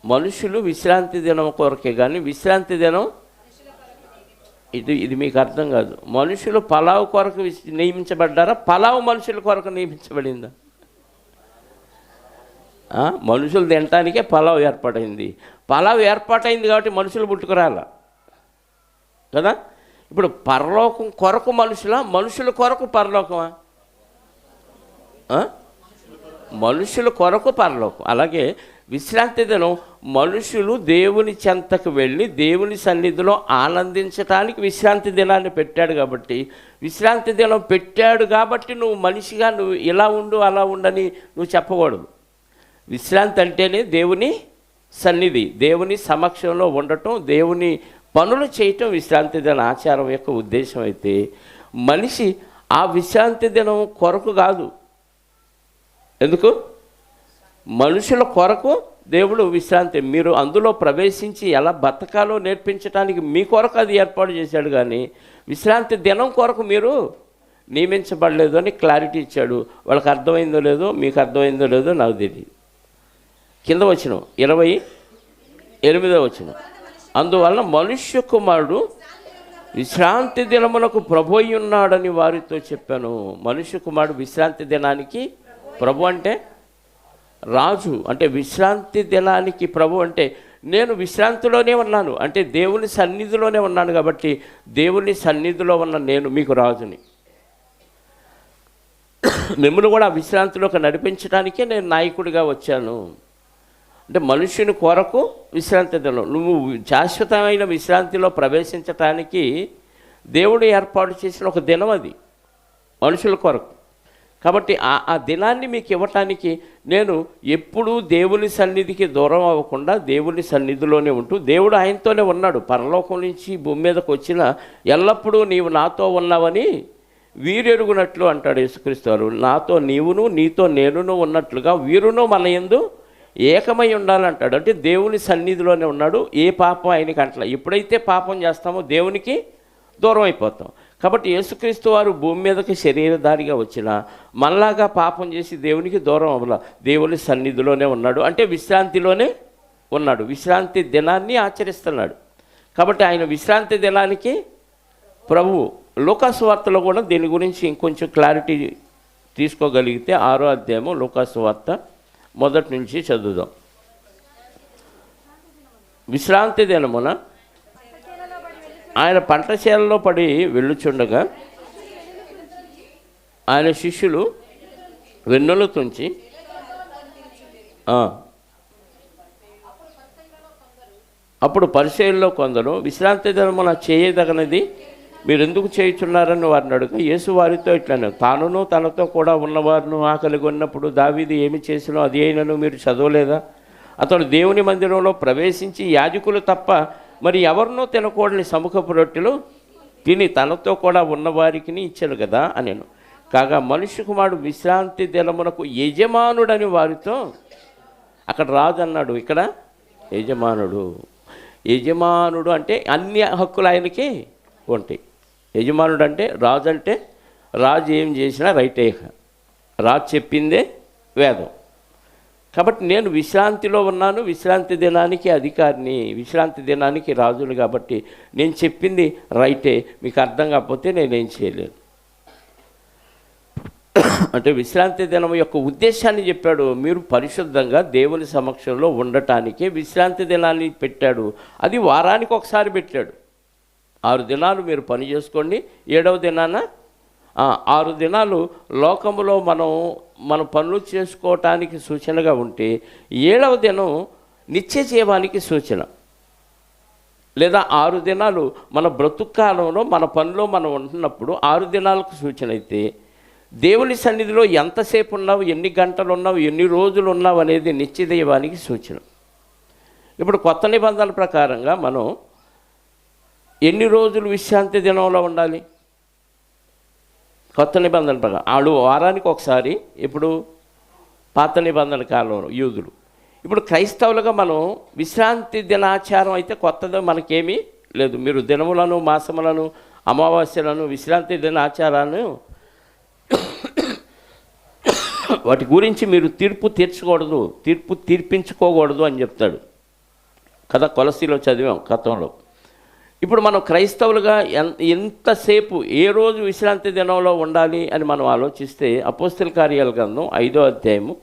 S1: మనుషులు విశ్రాంతి దినం కొరకే కానీ విశ్రాంతి దినం ఇది మీకు అర్థం కాదు. మనుషులు పలావు కొరకు నియమించబడ్డారా? పలావు మనుషుల కొరకు నియమించబడిందా? మనుషులు తినటానికే పలావు ఏర్పాటైంది. పలావు ఏర్పాటైంది కాబట్టి మనుషులు పుట్టుకురాల కదా. ఇప్పుడు పరలోకం కొరకు మనుషుల కొరకు పరలోకమా? మనుషుల కొరకు పరలోకం. అలాగే విశ్రాంతి దినం మనుషులు దేవుని చెంతకు వెళ్ళి దేవుని సన్నిధిలో ఆనందించటానికి విశ్రాంతి దినాన్ని పెట్టాడు కాబట్టి, విశ్రాంతి దినం పెట్టాడు కాబట్టి నువ్వు మనిషిగా నువ్వు ఇలా ఉండు అలా ఉండని నువ్వు చెప్పకూడదు. విశ్రాంతి అంటేనే దేవుని సన్నిధి, దేవుని సమక్షంలో ఉండటం, దేవుని పనులు చేయటం విశ్రాంతి దిన ఆచారం యొక్క ఉద్దేశం. అయితే మనిషి ఆ విశ్రాంతి దినం కొరకు కాదు, ఎందుకు? మనుషుల కొరకు దేవుడు విశ్రాంతి, మీరు అందులో ప్రవేశించి ఎలా బతకాలో నేర్పించడానికి మీ కొరకు అది ఏర్పాటు చేశాడు. కానీ విశ్రాంతి దినం కొరకు మీరు నియమించబడలేదు అని క్లారిటీ ఇచ్చాడు. వాళ్ళకి అర్థమైందో లేదో, మీకు అర్థమైందో లేదో నాకు తెలియదు. కింద వచ్చిన 28వ వచనం, అందువలన మనుష్య కుమారుడు విశ్రాంతి దినమునకు ప్రభు అయి ఉన్నాడని వారితో చెప్పాను. మనుష్య కుమారుడు విశ్రాంతి దినానికి ప్రభు అంటే రాజు, అంటే విశ్రాంతి దినానికి ప్రభు అంటే నేను విశ్రాంతిలోనే ఉన్నాను అంటే దేవుని సన్నిధిలోనే ఉన్నాను. కాబట్టి దేవుని సన్నిధిలో ఉన్న నేను మీకు రాజుని. మిమ్మల్ని కూడా విశ్రాంతిలోకి నడిపించడానికే నేను నాయకుడిగా వచ్చాను. అంటే మనుషుని కొరకు విశ్రాంతి దినం, నువ్వు శాశ్వతమైన విశ్రాంతిలో ప్రవేశించటానికి దేవుడు ఏర్పాటు చేసిన ఒక దినం అది మనుషుల కొరకు. కాబట్టి ఆ దినాన్ని మీకు ఇవ్వటానికి నేను ఎప్పుడూ దేవుని సన్నిధికి దూరం అవ్వకుండా దేవుని సన్నిధిలోనే ఉంటూ, దేవుడు ఆయనతోనే ఉన్నాడు. పరలోకం నుంచి భూమి మీదకు వచ్చిన ఎల్లప్పుడూ నీవు నాతో ఉన్నావని వీరెరుగునట్లు అంటాడు యేసుక్రీస్తు వారు. నాతో నీవును నీతో నేనును ఉన్నట్లుగా వీరును మన యందు ఏకమై ఉండాలంటాడు. అంటే దేవుని సన్నిధిలోనే ఉన్నాడు. ఏ పాపం ఆయనకి అంటలా. ఎప్పుడైతే పాపం చేస్తామో దేవునికి దూరం అయిపోతాం. కాబట్టి యేసుక్రీస్తు వారు భూమి మీదకి శరీరధారిగా వచ్చినా మనలాగా పాపం చేసి దేవునికి దూరం అవ్వాల, దేవుని సన్నిధిలోనే ఉన్నాడు. అంటే విశ్రాంతిలోనే ఉన్నాడు, విశ్రాంతి దినాన్ని ఆచరిస్తున్నాడు. కాబట్టి ఆయన విశ్రాంతి దినానికి ప్రభువు. లూకాసు వార్తలో కూడా దీని గురించి ఇంకొంచెం క్లారిటీ తీసుకోగలిగితే 6వ అధ్యాయము లూకాసు వార్త మొదటి నుంచి చదువుదాం. విశ్రాంతి దినమున ఆయన పంట చేలలో పడి వెళ్ళుచుండగా ఆయన శిష్యులు వెన్నులు తుంచి అప్పుడు పరిచయంలో కొందరు విశ్రాంతి దినమున చేయదగనది మీరు ఎందుకు చేయుచున్నారని వారిని అడుగు. యేసు వారితో ఇట్లను, తానును తనతో కూడా ఉన్నవారును ఆకలి కొన్నప్పుడు దావీదు ఏమి చేసినో అది అయినను మీరు చదవలేదా? అతడు దేవుని మందిరంలో ప్రవేశించి యాజకులు తప్ప మరి ఎవరినో తినకూడని సముఖపు రొట్టెలు తిని తనతో కూడా ఉన్నవారికి ఇచ్చాడు కదా అనేను. కాగా మనుష్య కుమారుడు విశ్రాంతి దినమునకు యజమానుడని వారితో, అక్కడ రాజు అన్నాడు, ఇక్కడ యజమానుడు. యజమానుడు అంటే అన్ని హక్కులు ఆయనకి ఉంటాయి. యజమానుడు అంటే రాజు, అంటే రాజు ఏం చేసినా రైటే, రాజు చెప్పిందే వేదం. కాబట్టి నేను విశ్రాంతిలో ఉన్నాను, విశ్రాంతి దినానికి అధికారిని, విశ్రాంతి దినానికి రాజులు. కాబట్టి నేను చెప్పింది రైటే, మీకు అర్థం కాకపోతే నేనేం చేయలేను. అంటే విశ్రాంతి దినం యొక్క ఉద్దేశాన్ని చెప్పాడు. మీరు పరిశుద్ధంగా దేవుని సమక్షంలో ఉండటానికే విశ్రాంతి దినాన్ని పెట్టాడు. అది వారానికి ఒకసారి పెట్టాడు. 6 దినాలు మీరు పని చేసుకోండి, 7వ దినాన 6 దినాలు లోకములో మన పనులు చేసుకోవటానికి సూచనగా ఉంటే 7వ దినం నిత్య జీవానికి సూచన. లేదా 6 దినాలు మన బ్రతుకాలంలో మన పనిలో మనం ఉంటున్నప్పుడు 6 దినాలకు సూచన అయితే, దేవుని సన్నిధిలో ఎంతసేపు ఉన్నావు, ఎన్ని గంటలు ఉన్నావు, ఎన్ని రోజులు ఉన్నావు అనేది నిత్య జీవానికి సూచన. ఇప్పుడు కొత్త నిబంధనల ప్రకారంగా మనం ఎన్ని రోజులు విశ్రాంతి దినంలో ఉండాలి? కొత్త నిబంధన ప్రకారం ఆడు వారానికి ఒకసారి. ఇప్పుడు పాత నిబంధన కాలంలో యూదులు. ఇప్పుడు క్రైస్తవులుగా మనం విశ్రాంతి దినాచారం అయితే కొత్తది మనకేమీ లేదు. మీరు దినములను, మాసములను, అమావాస్యలను, విశ్రాంతి దినాచారాలను వాటి గురించి మీరు తీర్పు తీర్పించుకోకూడదు అని చెప్తాడు కదా. కొలసీలో చదివాం గతంలో. ఇప్పుడు మనం క్రైస్తవులుగా ఎంతసేపు ఏ రోజు విశ్రాంతి దినంలో ఉండాలి అని మనం ఆలోచిస్తే అపోస్తల కార్యాల గ్రంథం 5వ అధ్యాయము,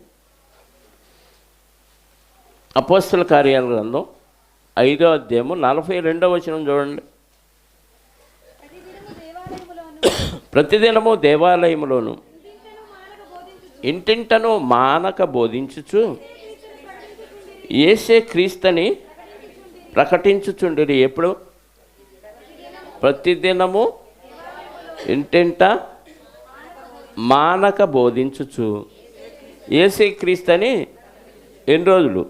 S1: అపోస్తల కార్యాల గ్రంథం 5వ అధ్యాయము 42వ వచనం చూడండి. ప్రతిదినము దేవాలయములోను ఇంటింటను మానక బోధించుచు యేసే క్రీస్తుని ప్రకటించుచుండిరి. ఎప్పుడు? ప్రతిదినము ఇంటింట మానక బోధించుచు యేసే క్రీస్తుని. ఎన్ని రోజులు?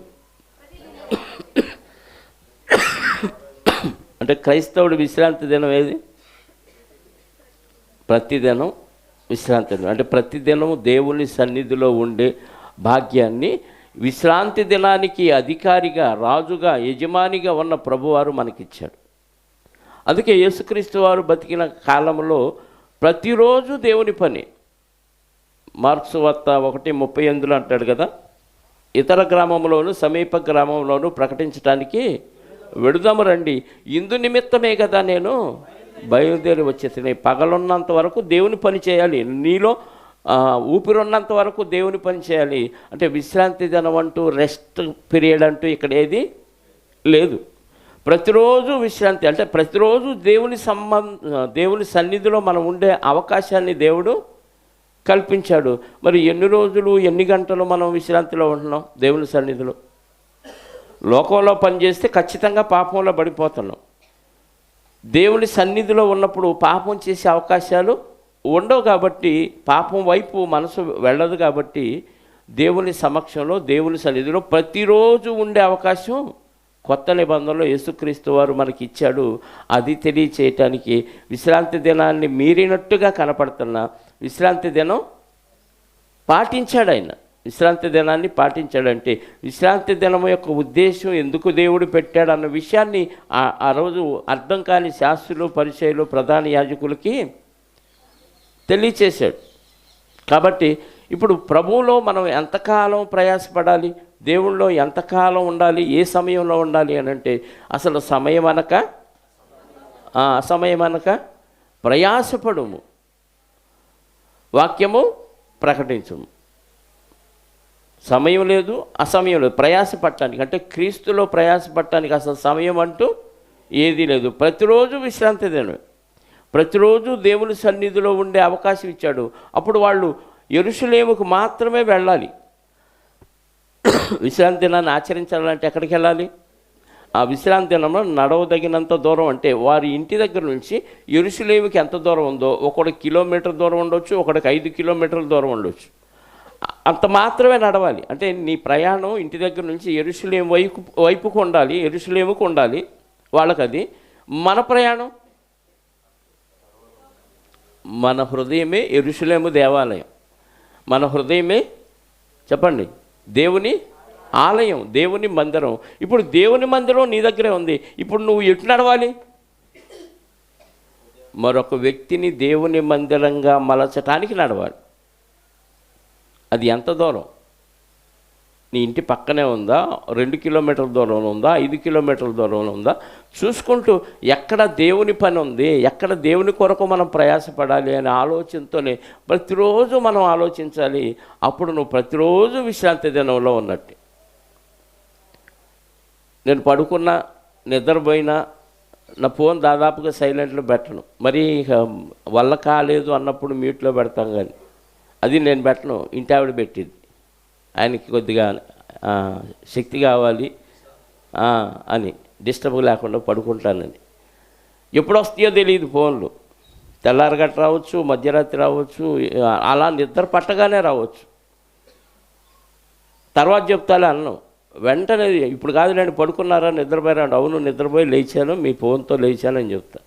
S1: అంటే క్రైస్తవుడు విశ్రాంతి దినం ఏది? ప్రతిదినం విశ్రాంతి దినం. అంటే ప్రతిదినము దేవుని సన్నిధిలో ఉండే భాగ్యాన్ని విశ్రాంతి దినానికి అధికారిగా, రాజుగా, యజమానిగా ఉన్న ప్రభువారు మనకిచ్చాడు. అందుకే యేసుక్రీస్తు వారు బతికిన కాలంలో ప్రతిరోజు దేవుని పని. మార్క్సు వార్త 1:38 అంటాడు కదా, ఇతర గ్రామంలోను సమీప గ్రామంలోను ప్రకటించడానికి వెడుదాము రండి, ఇందు నిమిత్తమే కదా నేను బయలుదేరి వచ్చేసి. పగలున్నంత వరకు దేవుని పని చేయాలి, నీలో ఊపిరున్నంత వరకు దేవుని పని చేయాలి. అంటే విశ్రాంతి దినం అంటూ, రెస్ట్ పీరియడ్ అంటూ ఇక్కడ ఏది లేదు. ప్రతిరోజు విశ్రాంతి, అంటే ప్రతిరోజు దేవుని సన్నిధిలో మనం ఉండే అవకాశాన్ని దేవుడు కల్పించాడు. మరి ఎన్ని రోజులు, ఎన్ని గంటలు మనం విశ్రాంతిలో ఉంటున్నాం దేవుని సన్నిధిలో? లోకంలో పనిచేస్తే ఖచ్చితంగా పాపంలో పడిపోతున్నాం. దేవుని సన్నిధిలో ఉన్నప్పుడు పాపం చేసే అవకాశాలు ఉండవు. కాబట్టి పాపం వైపు మనసు వెళ్ళదు. కాబట్టి దేవుని సమక్షంలో, దేవుని సన్నిధిలో ప్రతిరోజు ఉండే అవకాశం కొత్త నిబంధనలో యేసుక్రీస్తు వారు మనకి ఇచ్చాడు. అది తెలియచేయటానికి విశ్రాంతి దినాన్ని మీరినట్టుగా కనపడుతున్న విశ్రాంతి దినం పాటించాడు ఆయన. విశ్రాంతి దినాన్ని పాటించాడంటే విశ్రాంతి దినం యొక్క ఉద్దేశం, ఎందుకు దేవుడు పెట్టాడు అన్న విషయాన్ని ఆ రోజు అర్థం కాని శాస్త్రులు, పరిచయులు, ప్రధాన యాజకులకి తెలియచేశాడు. కాబట్టి ఇప్పుడు ప్రభువులో మనం ఎంతకాలం ప్రయాసపడాలి, దేవుళ్ళలో ఎంతకాలం ఉండాలి, ఏ సమయంలో ఉండాలి అని అంటే, అసలు సమయం అనక అసమయం అనక ప్రయాసపడుము, వాక్యము ప్రకటించుము. సమయం లేదు, అసమయం లేదు. ప్రయాసపడటానికి అంటే క్రీస్తులో ప్రయాసపడటానికి అసలు సమయం అంటూ ఏదీ లేదు. ప్రతిరోజు విశ్రాంతి దినమే, ప్రతిరోజు దేవుని సన్నిధిలో ఉండే అవకాశం ఇచ్చాడు. అప్పుడు వాళ్ళు యెరూషలేముకు మాత్రమే వెళ్ళాలి. విశ్రాంతి దినాన్ని ఆచరించాలంటే ఎక్కడికి వెళ్ళాలి? ఆ విశ్రాంతి దినంలో నడవదగినంత దూరం, అంటే వారి ఇంటి దగ్గర నుంచి యెరూషలేముకి ఎంత దూరం ఉందో, ఒకడికి కిలోమీటర్ దూరం ఉండొచ్చు, ఒకడికి 5 కిలోమీటర్ల దూరం ఉండొచ్చు. అంత మాత్రమే నడవాలి. అంటే నీ ప్రయాణం ఇంటి దగ్గర నుంచి యెరూషలేము వైపుకు ఉండాలి, యెరూషలేముకు ఉండాలి వాళ్ళకది. మన ప్రయాణం, మన హృదయమే యెరూషలేము దేవాలయం. మన హృదయమే చెప్పండి దేవుని ఆలయం, దేవుని మందిరం. ఇప్పుడు దేవుని మందిరం నీ దగ్గరే ఉంది. ఇప్పుడు నువ్వు ఎటు నడవాలి? మరొక వ్యక్తిని దేవుని మందిరంగా మలచటానికి నడవాలి. అది ఎంత దూరం? నీ ఇంటి పక్కనే ఉందా, 2 కిలోమీటర్ల దూరంలో ఉందా, 5 కిలోమీటర్ల దూరంలో ఉందా, చూసుకుంటూ ఎక్కడ దేవుని పని ఉంది, ఎక్కడ దేవుని కొరకు మనం ప్రయాసపడాలి అనే ఆలోచనతోనే ప్రతిరోజు మనం ఆలోచించాలి. అప్పుడు నువ్వు ప్రతిరోజు విశ్రాంతి దినంలో ఉన్నట్టు. నేను పడుకున్నా, నిద్రపోయినా నా ఫోన్ దాదాపుగా సైలెంట్లో పెట్టను. మరి వల్ల కాలేదు అన్నప్పుడు మ్యూట్లో పెడతాం, కానీ అది నేను పెట్టను. ఇంటి ఆవిడ పెట్టింది, ఆయనకి కొద్దిగా శక్తి కావాలి అని డిస్టర్బ్ లేకుండా పడుకుంటానని. ఎప్పుడు వస్తాయో తెలియదు ఫోన్లు. తెల్లారగట్ట రావచ్చు, మధ్యరాత్రి రావచ్చు, అలా నిద్ర పట్టగానే రావచ్చు. తర్వాత చెప్తాలే అన్నం. వెంటనే ఇప్పుడు కాదు, నేను పడుకున్నారా, నిద్రపోయారా? అవును నిద్రపోయి లేచాను, మీ ఫోన్తో లేచాను అని చెప్తా.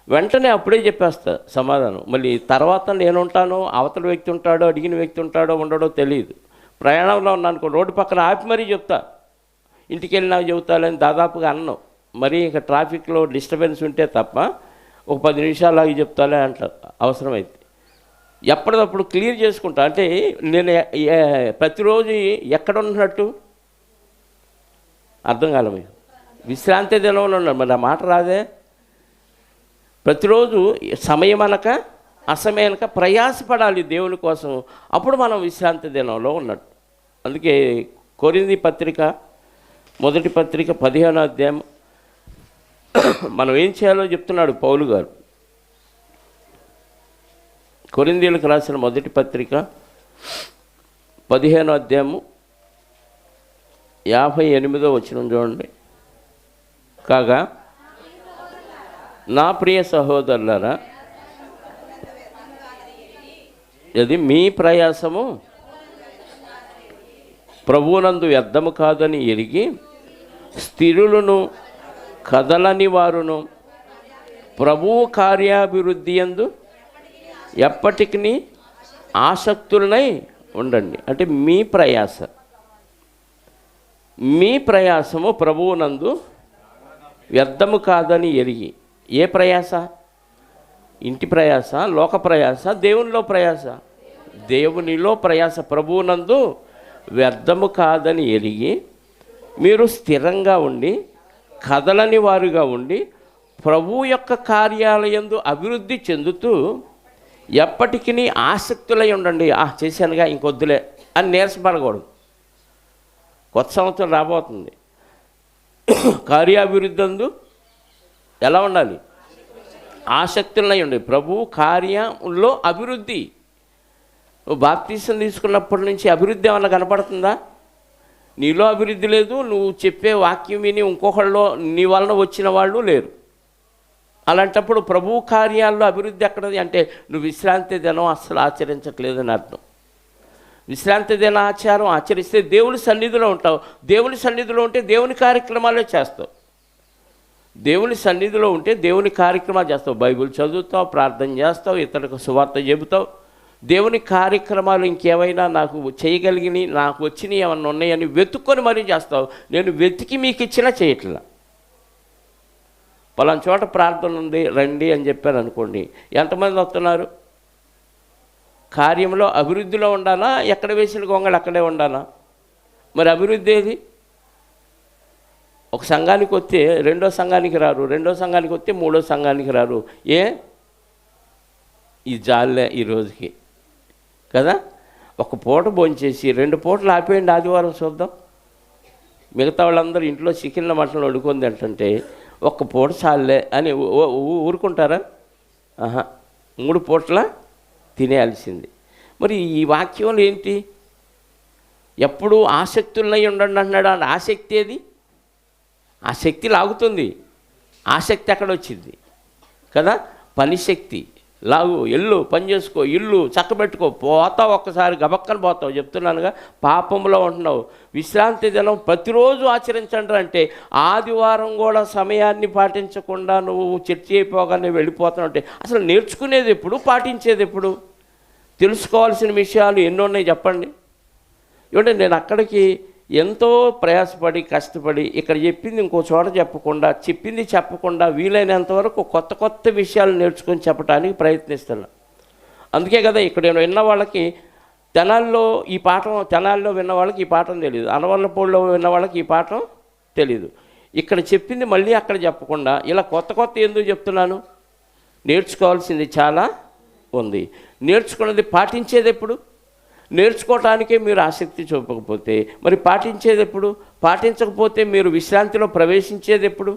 S1: వెంటనే అప్పుడే చెప్పేస్తా సమాధానం. మళ్ళీ తర్వాత నేనుంటాను, అవతల వ్యక్తి ఉంటాడో, అడిగిన వ్యక్తి ఉంటాడో ఉండడో తెలియదు. ప్రయాణంలో ఉన్నానుకో, రోడ్డు పక్కన ఆపి మరీ చెప్తా. ఇంటికి వెళ్ళినా చెబుతాలని దాదాపుగా అన్నం. మరి ఇంకా ట్రాఫిక్లో డిస్టర్బెన్స్ ఉంటే తప్ప ఒక 10 నిమిషాలు ఆగి చెప్తాలే అంటారు అవసరమైతే. ఎప్పటికప్పుడు క్లియర్ చేసుకుంటా. అంటే నేను ప్రతిరోజు ఎక్కడ ఉన్నట్టు అర్థం కాలే మీకు. విశ్రాంతి దినంలో ఉన్నాడు, మరి ఆ మాట రాదే. ప్రతిరోజు సమయం అనక అసమయనక ప్రయాసపడాలి దేవుని కోసం. అప్పుడు మనం విశ్రాంతి దినంలో ఉన్నట్టు. అందుకే కొరింథీ పత్రిక, మొదటి పత్రిక 15వ అధ్యాయం మనం ఏం చేయాలో చెప్తున్నాడు పౌలు గారు. కొరింథీయులకు రాసిన మొదటి పత్రిక 15వ అధ్యాయము 58వ వచనం చూడండి. కాగా నా ప్రియ సహోదరులారా, ఇది మీ ప్రయాసము ప్రభువునందు వ్యర్థము కాదని ఎరిగి, స్థిరులను కదలని వారును ప్రభువు కార్యాభివృద్ధి యందు ఎప్పటికీ ఆసక్తులనై ఉండండి. అంటే మీ ప్రయాసము ప్రభువునందు వ్యర్థము కాదని ఎరిగి. ఏ ప్రయాస? ఇంటి ప్రయాస, లోక ప్రయాస, దేవునిలో ప్రయాస? దేవునిలో ప్రయాస ప్రభువునందు వ్యర్థము కాదని ఎరిగి మీరు స్థిరంగా ఉండి కదలని వారుగా ఉండి ప్రభువు యొక్క కార్యాలయందు అభివృద్ధి చెందుతూ ఎప్పటికీ ఆసక్తులై ఉండండి. చేశానుగా ఇంకొద్దులే అని నీరసపడకూడదు. కొత్త సంవత్సరం రాబోతుంది. కార్యాభివృద్ధి అందు ఎలా ఉండాలి? ఆసక్తులై ఉండి ప్రభు కార్యంలో అభివృద్ధి. నువ్వు బాప్తీసం తీసుకున్నప్పటి నుంచి అభివృద్ధి ఏమన్నా కనపడుతుందా? నీలో అభివృద్ధి లేదు. నువ్వు చెప్పే వాక్యం విని ఇంకొకళ్ళు నీ వలన వచ్చిన వాళ్ళు లేరు. అలాంటప్పుడు ప్రభు కార్యాల్లో అభివృద్ధి ఎక్కడది అంటే నువ్వు విశ్రాంతి దినం అస్సలు ఆచరించట్లేదని అర్థం. విశ్రాంతి దిన ఆచారం ఆచరిస్తే దేవుని సన్నిధిలో ఉంటావు. దేవుని సన్నిధిలో ఉంటే దేవుని కార్యక్రమాలే చేస్తావు. దేవుని సన్నిధిలో ఉంటే దేవుని కార్యక్రమాలు చేస్తావు. బైబిల్ చదువుతావు, ప్రార్థన చేస్తావు, ఇతరులకు సువార్త చెబుతావు. దేవుని కార్యక్రమాలు ఇంకేమైనా నాకు చేయగలిగినవి, నాకు వచ్చినవి ఏమన్నా ఉన్నాయని వెతుక్కొని మరీ చేస్తావు. నేను వెతికి మీకు ఇచ్చినా చేయట్లా. పలానా చోట ప్రార్థన ఉంది రండి అని చెప్పాను అనుకోండి, ఎంతమంది వస్తున్నారు? కార్యంలో అభివృద్ధిలో ఉండాలా? ఎక్కడ వేసిన గొంగళి అక్కడే ఉండాలా? మరి అభివృద్ధి ఏది? ఒక సంఘానికి వస్తే రెండో సంఘానికి రారు, రెండో సంఘానికి వస్తే మూడో సంఘానికి రారు. ఈ జాలే ఈ రోజుకి కదా. ఒక పూట భోంచేసి 2 పూటలు ఆపేయండి, ఆదివారం చూద్దాం. మిగతా వాళ్ళందరూ ఇంట్లో చికెన్ల మటన్లు వండుకుంది ఏంటంటే ఒక్క పూట చాలే అని ఊరుకుంటారా? 3 పూటల తినేయాల్సింది. మరి ఈ వాక్యంలో ఏంటి? ఎప్పుడు ఆసక్తులై ఉండండి అంటున్నాడు. అంటే ఆసక్తి ఏది? ఆ శక్తి లాగుతుంది. ఆసక్తి ఎక్కడ వచ్చింది కదా? పని శక్తి. లాగు, ఎల్లు, పని చేసుకో, ఇల్లు చక్కబెట్టుకో, పోతావు. ఒక్కసారి గబక్కని పోతావు. చెప్తున్నానుగా, పాపంలో ఉంటున్నావు. విశ్రాంతి దినం ప్రతిరోజు ఆచరించండి అంటే ఆదివారం కూడా సమయాన్ని పాటించకుండా నువ్వు చర్చి అయిపోగానే వెళ్ళిపోతావు అంటే అసలు నేర్చుకునేది ఎప్పుడు? పాటించేది ఎప్పుడు? తెలుసుకోవాల్సిన విషయాలు ఎన్నో ఉన్నాయి చెప్పండి. ఏమంటే నేను అక్కడికి ఎంతో ప్రయాసపడి కష్టపడి ఇక్కడ చెప్పింది ఇంకో చోట చెప్పకుండా, చెప్పింది చెప్పకుండా వీలైనంత వరకు కొత్త కొత్త విషయాలు నేర్చుకొని చెప్పడానికి ప్రయత్నిస్తున్నా. అందుకే కదా ఇక్కడ నేను విన్న వాళ్ళకి తెనాల్లో ఈ పాఠం, తెనాల్లో విన్న వాళ్ళకి ఈ పాఠం తెలియదు, అనవల్లపూడిలో విన్న వాళ్ళకి ఈ పాఠం తెలీదు. ఇక్కడ చెప్పింది మళ్ళీ అక్కడ చెప్పకుండా ఇలా కొత్త కొత్త ఎందుకు చెప్తున్నాను? నేర్చుకోవాల్సింది చాలా ఉంది. నేర్చుకున్నది పాటించేది ఎప్పుడు? నేర్చుకోవటానికే మీరు ఆసక్తి చూపకపోతే మరి పాటించేది ఎప్పుడు? పాటించకపోతే మీరు విశ్రాంతిలో ప్రవేశించేది ఎప్పుడు?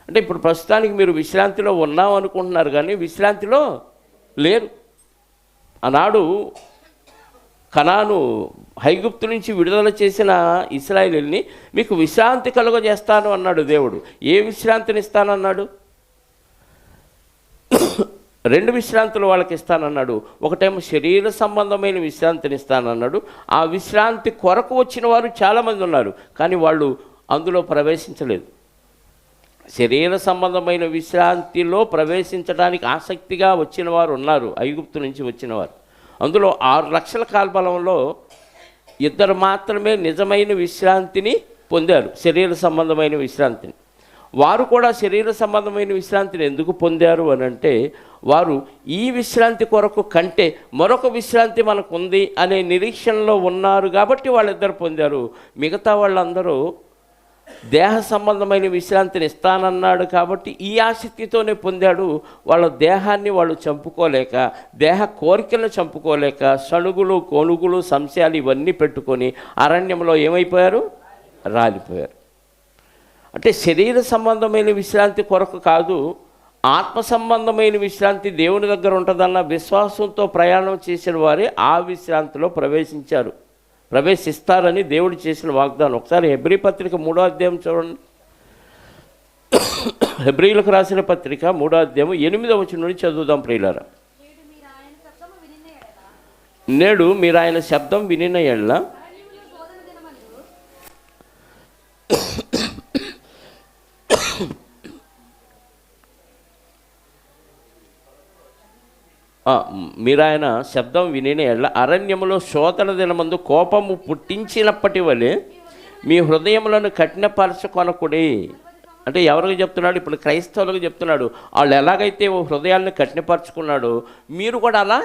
S1: అంటే ఇప్పుడు ప్రస్తుతానికి మీరు విశ్రాంతిలో ఉన్నాం అనుకుంటున్నారు కానీ విశ్రాంతిలో లేరు. ఆనాడు కనాను ఐగుప్తు నుంచి విడుదల చేసిన ఇశ్రాయేలుని మీకు విశ్రాంతి కలుగజేస్తాను అన్నాడు దేవుడు. ఏ విశ్రాంతిని ఇస్తానన్నాడు? 2 విశ్రాంతులు వాళ్ళకి ఇస్తానన్నాడు. ఒకటేమో శరీర సంబంధమైన విశ్రాంతిని ఇస్తానన్నాడు. ఆ విశ్రాంతి కొరకు వచ్చిన వారు చాలామంది ఉన్నారు, కానీ వాళ్ళు అందులో ప్రవేశించలేదు. శరీర సంబంధమైన విశ్రాంతిలో ప్రవేశించడానికి ఆసక్తిగా వచ్చిన వారు ఉన్నారు, ఐగుప్తు నుంచి వచ్చిన వారు. అందులో 6 లక్షల కాల్బలంలో 2 మాత్రమే నిజమైన విశ్రాంతిని పొందారు, శరీర సంబంధమైన విశ్రాంతిని. వారు కూడా శరీర సంబంధమైన విశ్రాంతిని ఎందుకు పొందారు అని అంటే వారు ఈ విశ్రాంతి కొరకు కంటే మరొక విశ్రాంతి మనకు ఉంది అనే నిరీక్షణలో ఉన్నారు కాబట్టి వాళ్ళిద్దరు పొందారు. మిగతా వాళ్ళందరూ దేహ సంబంధమైన విశ్రాంతిని ఇస్తానన్నాడు కాబట్టి ఈ ఆసక్తితోనే పొందాడు. వాళ్ళ దేహాన్ని వాళ్ళు చంపుకోలేక, దేహ కోరికలను చంపుకోలేక సణుగులు, కొనుగులు, సంశయాలు ఇవన్నీ పెట్టుకొని అరణ్యంలో ఏమైపోయారు? రాలిపోయారు. అంటే శరీర సంబంధమైన విశ్రాంతి కొరకు కాదు, ఆత్మ సంబంధమైన విశ్రాంతి దేవుని దగ్గర ఉంటుందన్న విశ్వాసంతో ప్రయాణం చేసిన వారే ఆ విశ్రాంతిలో ప్రవేశిస్తారని దేవుడు చేసిన వాగ్దానం. ఒకసారి హెబ్రీ పత్రిక 3వ అధ్యాయం చూడండి. హెబ్రీలకు రాసిన పత్రిక 3వ అధ్యాయం 8వ వచనం నుండి చదువుదాం ప్రియులారా. నేడు మీరు ఆయన శబ్దం వినిన ఎడల మీరు ఆయన శబ్దం వినిన ఎడల అరణ్యములో శోధన దినమందు కోపము పుట్టించినప్పటి వలె మీ హృదయములను కఠినపరచుకొనకుడి. అంటే ఎవరికి చెప్తున్నాడు? ఇప్పుడు క్రైస్తవులకు చెప్తున్నాడు. వాళ్ళు ఎలాగైతే హృదయాలను కఠినపరచుకున్నాడో మీరు కూడా అలా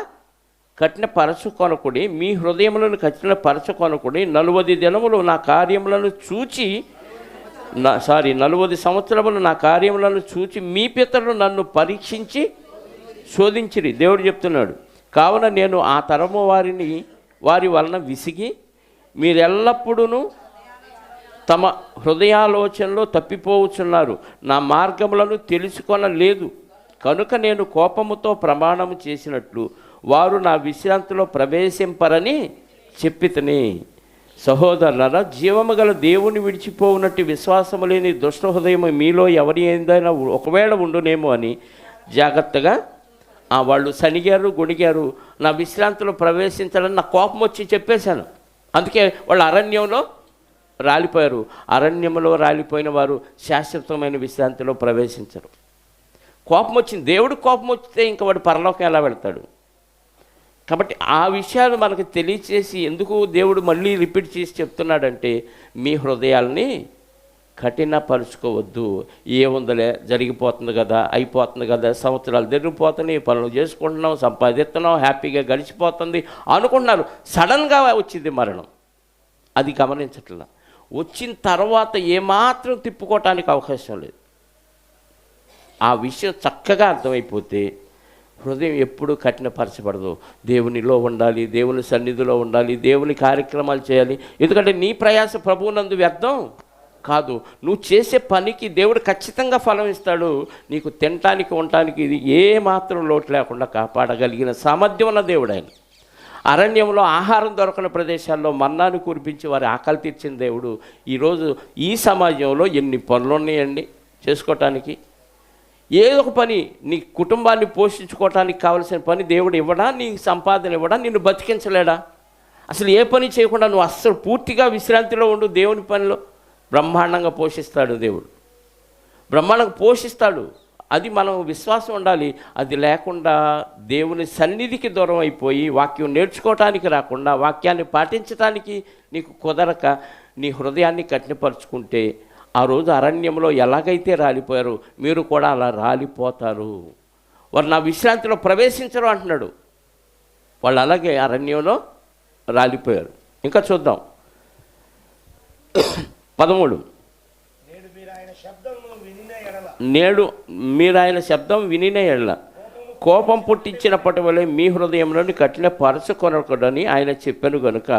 S1: కఠినపరచుకొనకుడి, మీ హృదయములను కఠినపరచుకొనకుడి. 40 దినములు నా కార్యములను చూచి 40 సంవత్సరములు నా కార్యములను చూచి మీ పితరులు నన్ను పరీక్షించి శోధించిరి. దేవుడు చెప్తున్నాడు, కావున నేను ఆ తరము వారి వలన విసిగి మీరెల్లప్పుడూ తమ హృదయాలోచనలో తప్పిపోవచ్చున్నారు, నా మార్గములను తెలుసుకొనలేదు. కనుక నేను కోపముతో ప్రమాణము చేసినట్లు వారు నా విశ్రాంతిలో ప్రవేశింపరని చెప్పితిని. సహోదరులారా, జీవము గల దేవుని విడిచిపోవునట్టు విశ్వాసము లేని దుష్ట హృదయం మీలో ఎవరి ఏదైనా ఒకవేళ ఉండునేమో అని జాగ్రత్తగా వాళ్ళు సనిగారు, గొణిగారు. నా విశ్రాంతిలో ప్రవేశించాలని నా కోపం వచ్చి చెప్పేశాను. అందుకే వాళ్ళు అరణ్యంలో రాలిపోయారు. అరణ్యంలో రాలిపోయిన వారు శాశ్వతమైన విశ్రాంతిలో ప్రవేశించరు. కోపం వచ్చింది, దేవుడు కోపం వస్తే ఇంకా వాడు పరలోకం ఎలా వెళ్తాడు? కాబట్టి ఆ విషయాలు మనకు తెలియచేసి ఎందుకు దేవుడు మళ్ళీ రిపీట్ చేసి చెప్తున్నాడంటే, మీ హృదయాల్ని కఠినపరుచుకోవద్దు. ఏముందలే, జరిగిపోతుంది కదా, అయిపోతుంది కదా, సంవత్సరాలు జరిగిపోతున్నాయి, పనులు చేసుకుంటున్నాం, సంపాదిస్తున్నాం, హ్యాపీగా గడిచిపోతుంది అనుకుంటున్నారు. సడన్గా వచ్చింది మరణం. అది గమనించట్లా. వచ్చిన తర్వాత ఏమాత్రం తిప్పుకోవటానికి అవకాశం లేదు. ఆ విషయం చక్కగా అర్థమైపోతే హృదయం ఎప్పుడూ కఠినపరచబడదు. దేవునిలో ఉండాలి, దేవుని సన్నిధిలో ఉండాలి, దేవుని కార్యక్రమాలు చేయాలి. ఎందుకంటే నీ ప్రయాస ప్రభువునందు వ్యర్థం కాదు. నువ్వు చేసే పనికి దేవుడు ఖచ్చితంగా ఫలం ఇస్తాడు. నీకు తినటానికి ఉండటానికి ఇది ఏమాత్రం లోటు లేకుండా కాపాడగలిగిన సామర్థ్యం ఉన్న దేవుడు ఆయన. అరణ్యంలో ఆహారం దొరకని ప్రదేశాల్లో మన్నాను కురిపించి వారి ఆకలి తీర్చిన దేవుడు ఈరోజు ఈ సమాజంలో ఎన్ని పనులు ఉన్నాయండి చేసుకోవటానికి. ఏదో ఒక పని, నీ కుటుంబాన్ని పోషించుకోవటానికి కావలసిన పని దేవుడు ఇవ్వడా? నీ సంపాదన ఇవ్వడా? నిన్ను బతికించలేడా? అసలు ఏ పని చేయకుండా నువ్వు అస్సలు పూర్తిగా విశ్రాంతిలో ఉండు. దేవుని పనిలో బ్రహ్మాండంగా పోషిస్తాడు దేవుడు, బ్రహ్మాండంగా పోషిస్తాడు. అది మనం విశ్వాసం ఉండాలి. అది లేకుండా దేవుని సన్నిధికి దూరం అయిపోయి వాక్యం నేర్చుకోవటానికి రాకుండా, వాక్యాన్ని పాటించటానికి నీకు కుదరక నీ హృదయాన్ని కఠినపరుచుకుంటే ఆ రోజు అరణ్యంలో ఎలాగైతే రాలిపోయారు మీరు కూడా అలా రాలిపోతారు. వారు నా విశ్రాంతిలో ప్రవేశించరు అంటున్నాడు. వాళ్ళు అలాగే అరణ్యంలో రాలిపోయారు. ఇంకా చూద్దాం 13. నేడు మీరు ఆయన శబ్దం వినిన ఎడల కోపం పుట్టించినప్పటి వల్ల మీ హృదయంలోని కఠినపరచుకొనకూడని ఆయన చెప్పాను గనుక,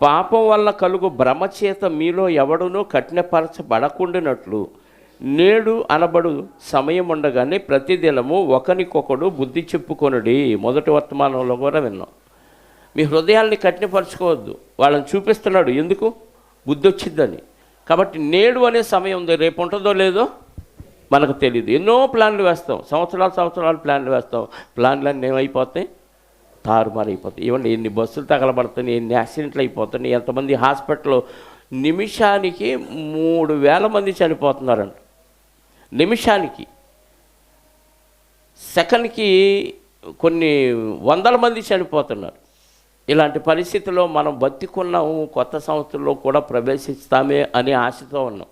S1: పాపం వల్ల కలుగు భ్రమ చేత మీలో ఎవడునూ కఠినపరచబడకుండానట్లు నేడు అనబడు సమయం ఉండగానే ప్రతిదినము ఒకరికొకడు బుద్ధి చెప్పుకొనుడి. మొదటి వర్తమానంలో కూడా విన్నాం. మీ హృదయాల్ని కఠినపరచుకోవద్దు. వాళ్ళని చూపిస్తున్నాడు ఎందుకు? బుద్ధి వచ్చిందని. కాబట్టి నేడు అనే సమయం ఉంది. రేపు ఉంటుందో లేదో మనకు తెలియదు. ఎన్నో ప్లాన్లు వేస్తాం, సంవత్సరాలు ప్లాన్లు వేస్తాం. ప్లాన్లన్నీ ఏమైపోతాయి? తారుమారైపోతాయి. ఇవన్నీ ఎన్ని బస్సులు తగలబడుతున్నాయి, ఎన్ని యాక్సిడెంట్లు అయిపోతున్నాయి, ఎంతమంది హాస్పిటల్లో నిమిషానికి 3000 మంది చనిపోతున్నారంట. నిమిషానికి, సెకండ్కి కొన్ని 100 మంది చనిపోతున్నారు. ఇలాంటి పరిస్థితుల్లో మనం బతికున్నాము. కొత్త సంవత్సరంలో కూడా ప్రవేశిస్తామే అనే ఆశతో ఉన్నాం.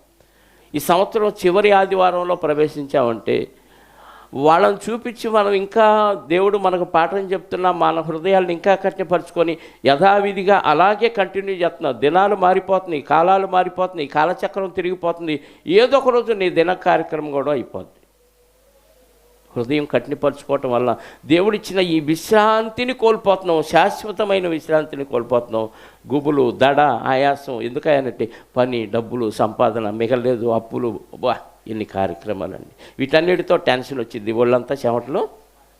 S1: ఈ సంవత్సరం చివరి ఆదివారంలో ప్రవేశించామంటే వాళ్ళని చూపించి మనం ఇంకా దేవుడు మనకు పాఠం చెప్తున్నా, మన హృదయాలను ఇంకా కఠినపరుచుకొని యథావిధిగా అలాగే కంటిన్యూ చేస్తున్నాం. దినాలు మారిపోతున్నాయి, కాలాలు మారిపోతున్నాయి, కాలచక్రం తిరిగిపోతుంది. ఏదో ఒక రోజు నీ దిన కార్యక్రమం కూడా అయిపోద్ది. హృదయం కఠినపరుచుకోవటం వల్ల దేవుడిచ్చిన ఈ విశ్రాంతిని కోల్పోతున్నాం, శాశ్వతమైన విశ్రాంతిని కోల్పోతున్నాం. గుబులు, దడ, ఆయాసం. ఎందుకనంటే పని, డబ్బులు, సంపాదన మిగలేదు, అప్పులు, ఎన్ని కార్యక్రమాలండి. వీటన్నిటితో టెన్షన్ వచ్చింది. ఒళ్ళంతా చెమటలో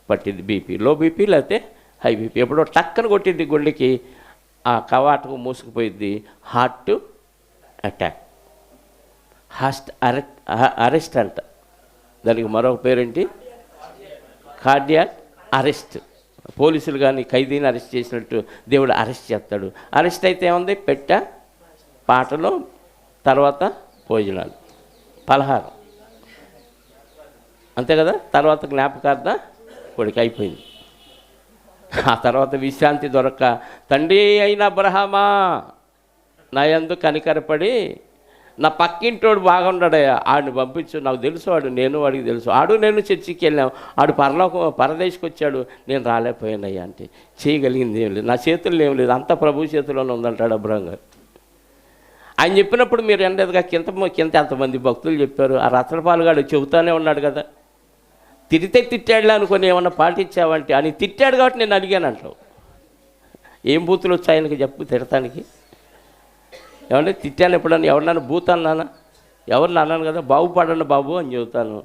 S1: పట్టింది. బీపీ, లో బీపీ లేకపోతే హై బీపీ. ఎప్పుడో టక్కన కొట్టింది గుండెకి, ఆ కవాటకు మూసుకుపోయింది. హార్ట్ అటాక్, అరెస్ట్ అంట. దానికి మరొక పేరేంటి? Cardiac arrest. పోలీసులు కానీ ఖైదీని అరెస్ట్ చేసినట్టు దేవుడు అరెస్ట్ చేస్తాడు. అరెస్ట్ అయితే ఏముంది? పెట్ట, పాటలు, తర్వాత భోజనాలు, పలహారం, అంతే కదా. తర్వాత జ్ఞాపకార్థ కొడుకు అయిపోయింది. ఆ తర్వాత విశ్రాంతి దొరక్క, తండ్రి అయిన అబ్రహామా నా యందు కనికరపడి నా పక్కింటోడు బాగున్నాడయ్యా, ఆడిని పంపించు, నాకు తెలుసు వాడు, నేను వాడికి తెలుసు, ఆడు నేను చర్చికి వెళ్ళాం, ఆడు పరదేశకు వచ్చాడు, నేను రాలేకపోయానయ్యా అంటే చేయగలిగింది ఏం లేదు, నా చేతుల్లో ఏం లేదు, అంతా ప్రభు చేతుల్లోనే ఉందంటాడు అబ్రహం గారు. ఆయన చెప్పినప్పుడు మీరు ఎండేదిగా కింద ఎంతమంది భక్తులు చెప్పారు. ఆ రత్నపాలుగాడు చెబుతానే ఉన్నాడు కదా, తిట్టాడులే అనుకొని ఏమన్నా పాటించావంటే అని తిట్టాడు కాబట్టి నేను అడిగాను అంటావు. ఏం బూతులు వచ్చి ఆయనకి చెప్పు తిడతానికి? ఏమంటే తిట్టాను ఎప్పుడన్నా, ఎవరినన్నా బూతాన్నానా? ఎవరిని అన్నాను కదా, బాగుపడండి బాబు అని చెబుతాను.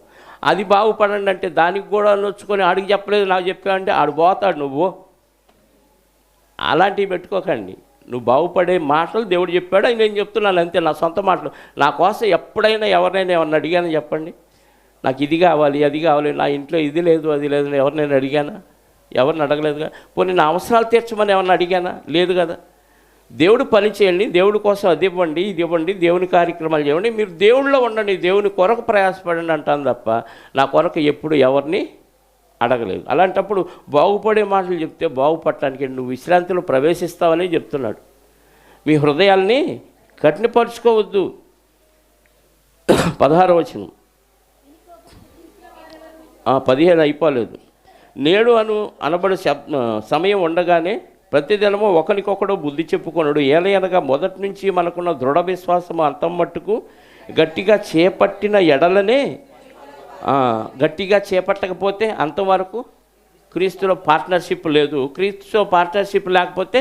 S1: అది బాగుపడండి అంటే దానికి కూడా నొచ్చుకొని ఆడికి చెప్పలేదు నాకు చెప్పావంటే ఆడు పోతాడు. నువ్వు అలాంటివి పెట్టుకోకండి. నువ్వు బాగుపడే మాటలు దేవుడు చెప్పాడు, నేను చెప్తున్నాను అంతే, నా సొంత మాటలు. నా కోసం ఎప్పుడైనా ఎవరినైనా ఏమన్నా అడిగాను చెప్పండి, నాకు ఇది కావాలి అది కావాలి, నా ఇంట్లో ఇది లేదు అది లేదు, ఎవరినైనా అడిగానా? ఎవరిని అడగలేదుగా. పోనీ నా అవసరాలు తీర్చమని ఏమన్నా అడిగానా? లేదు కదా. దేవుడు పని చేయండి, దేవుడి కోసం అది ఇవ్వండి ఇది ఇవ్వండి, దేవుని కార్యక్రమాలు చేయండి, మీరు దేవుళ్ళో ఉండండి, దేవుని కొరకు ప్రయాసపడండి అంటాను తప్ప నా కొరకు ఎప్పుడు ఎవరిని అడగలేదు. అలాంటప్పుడు బాగుపడే మాటలు చెప్తే బాగుపడటానికి నువ్వు విశ్రాంతిలో ప్రవేశిస్తావని చెప్తున్నాడు. మీ హృదయాల్ని కఠినపరుచుకోవద్దు. 16వ వచనం, 15 అయిపోలేదు. నేడు అనబడే సమయం ఉండగానే ప్రతిదినము ఒకరికొకడు బుద్ధి చెప్పుకొనుడు, ఏలయనగా మొదటి నుంచి మనకున్న దృఢ విశ్వాసము అంతం మట్టుకు గట్టిగా చేపట్టిన ఎడలనే, గట్టిగా చేపట్టకపోతే అంతవరకు క్రీస్తులో పార్ట్నర్షిప్ లేదు. క్రీస్తుతో పార్ట్నర్షిప్ లేకపోతే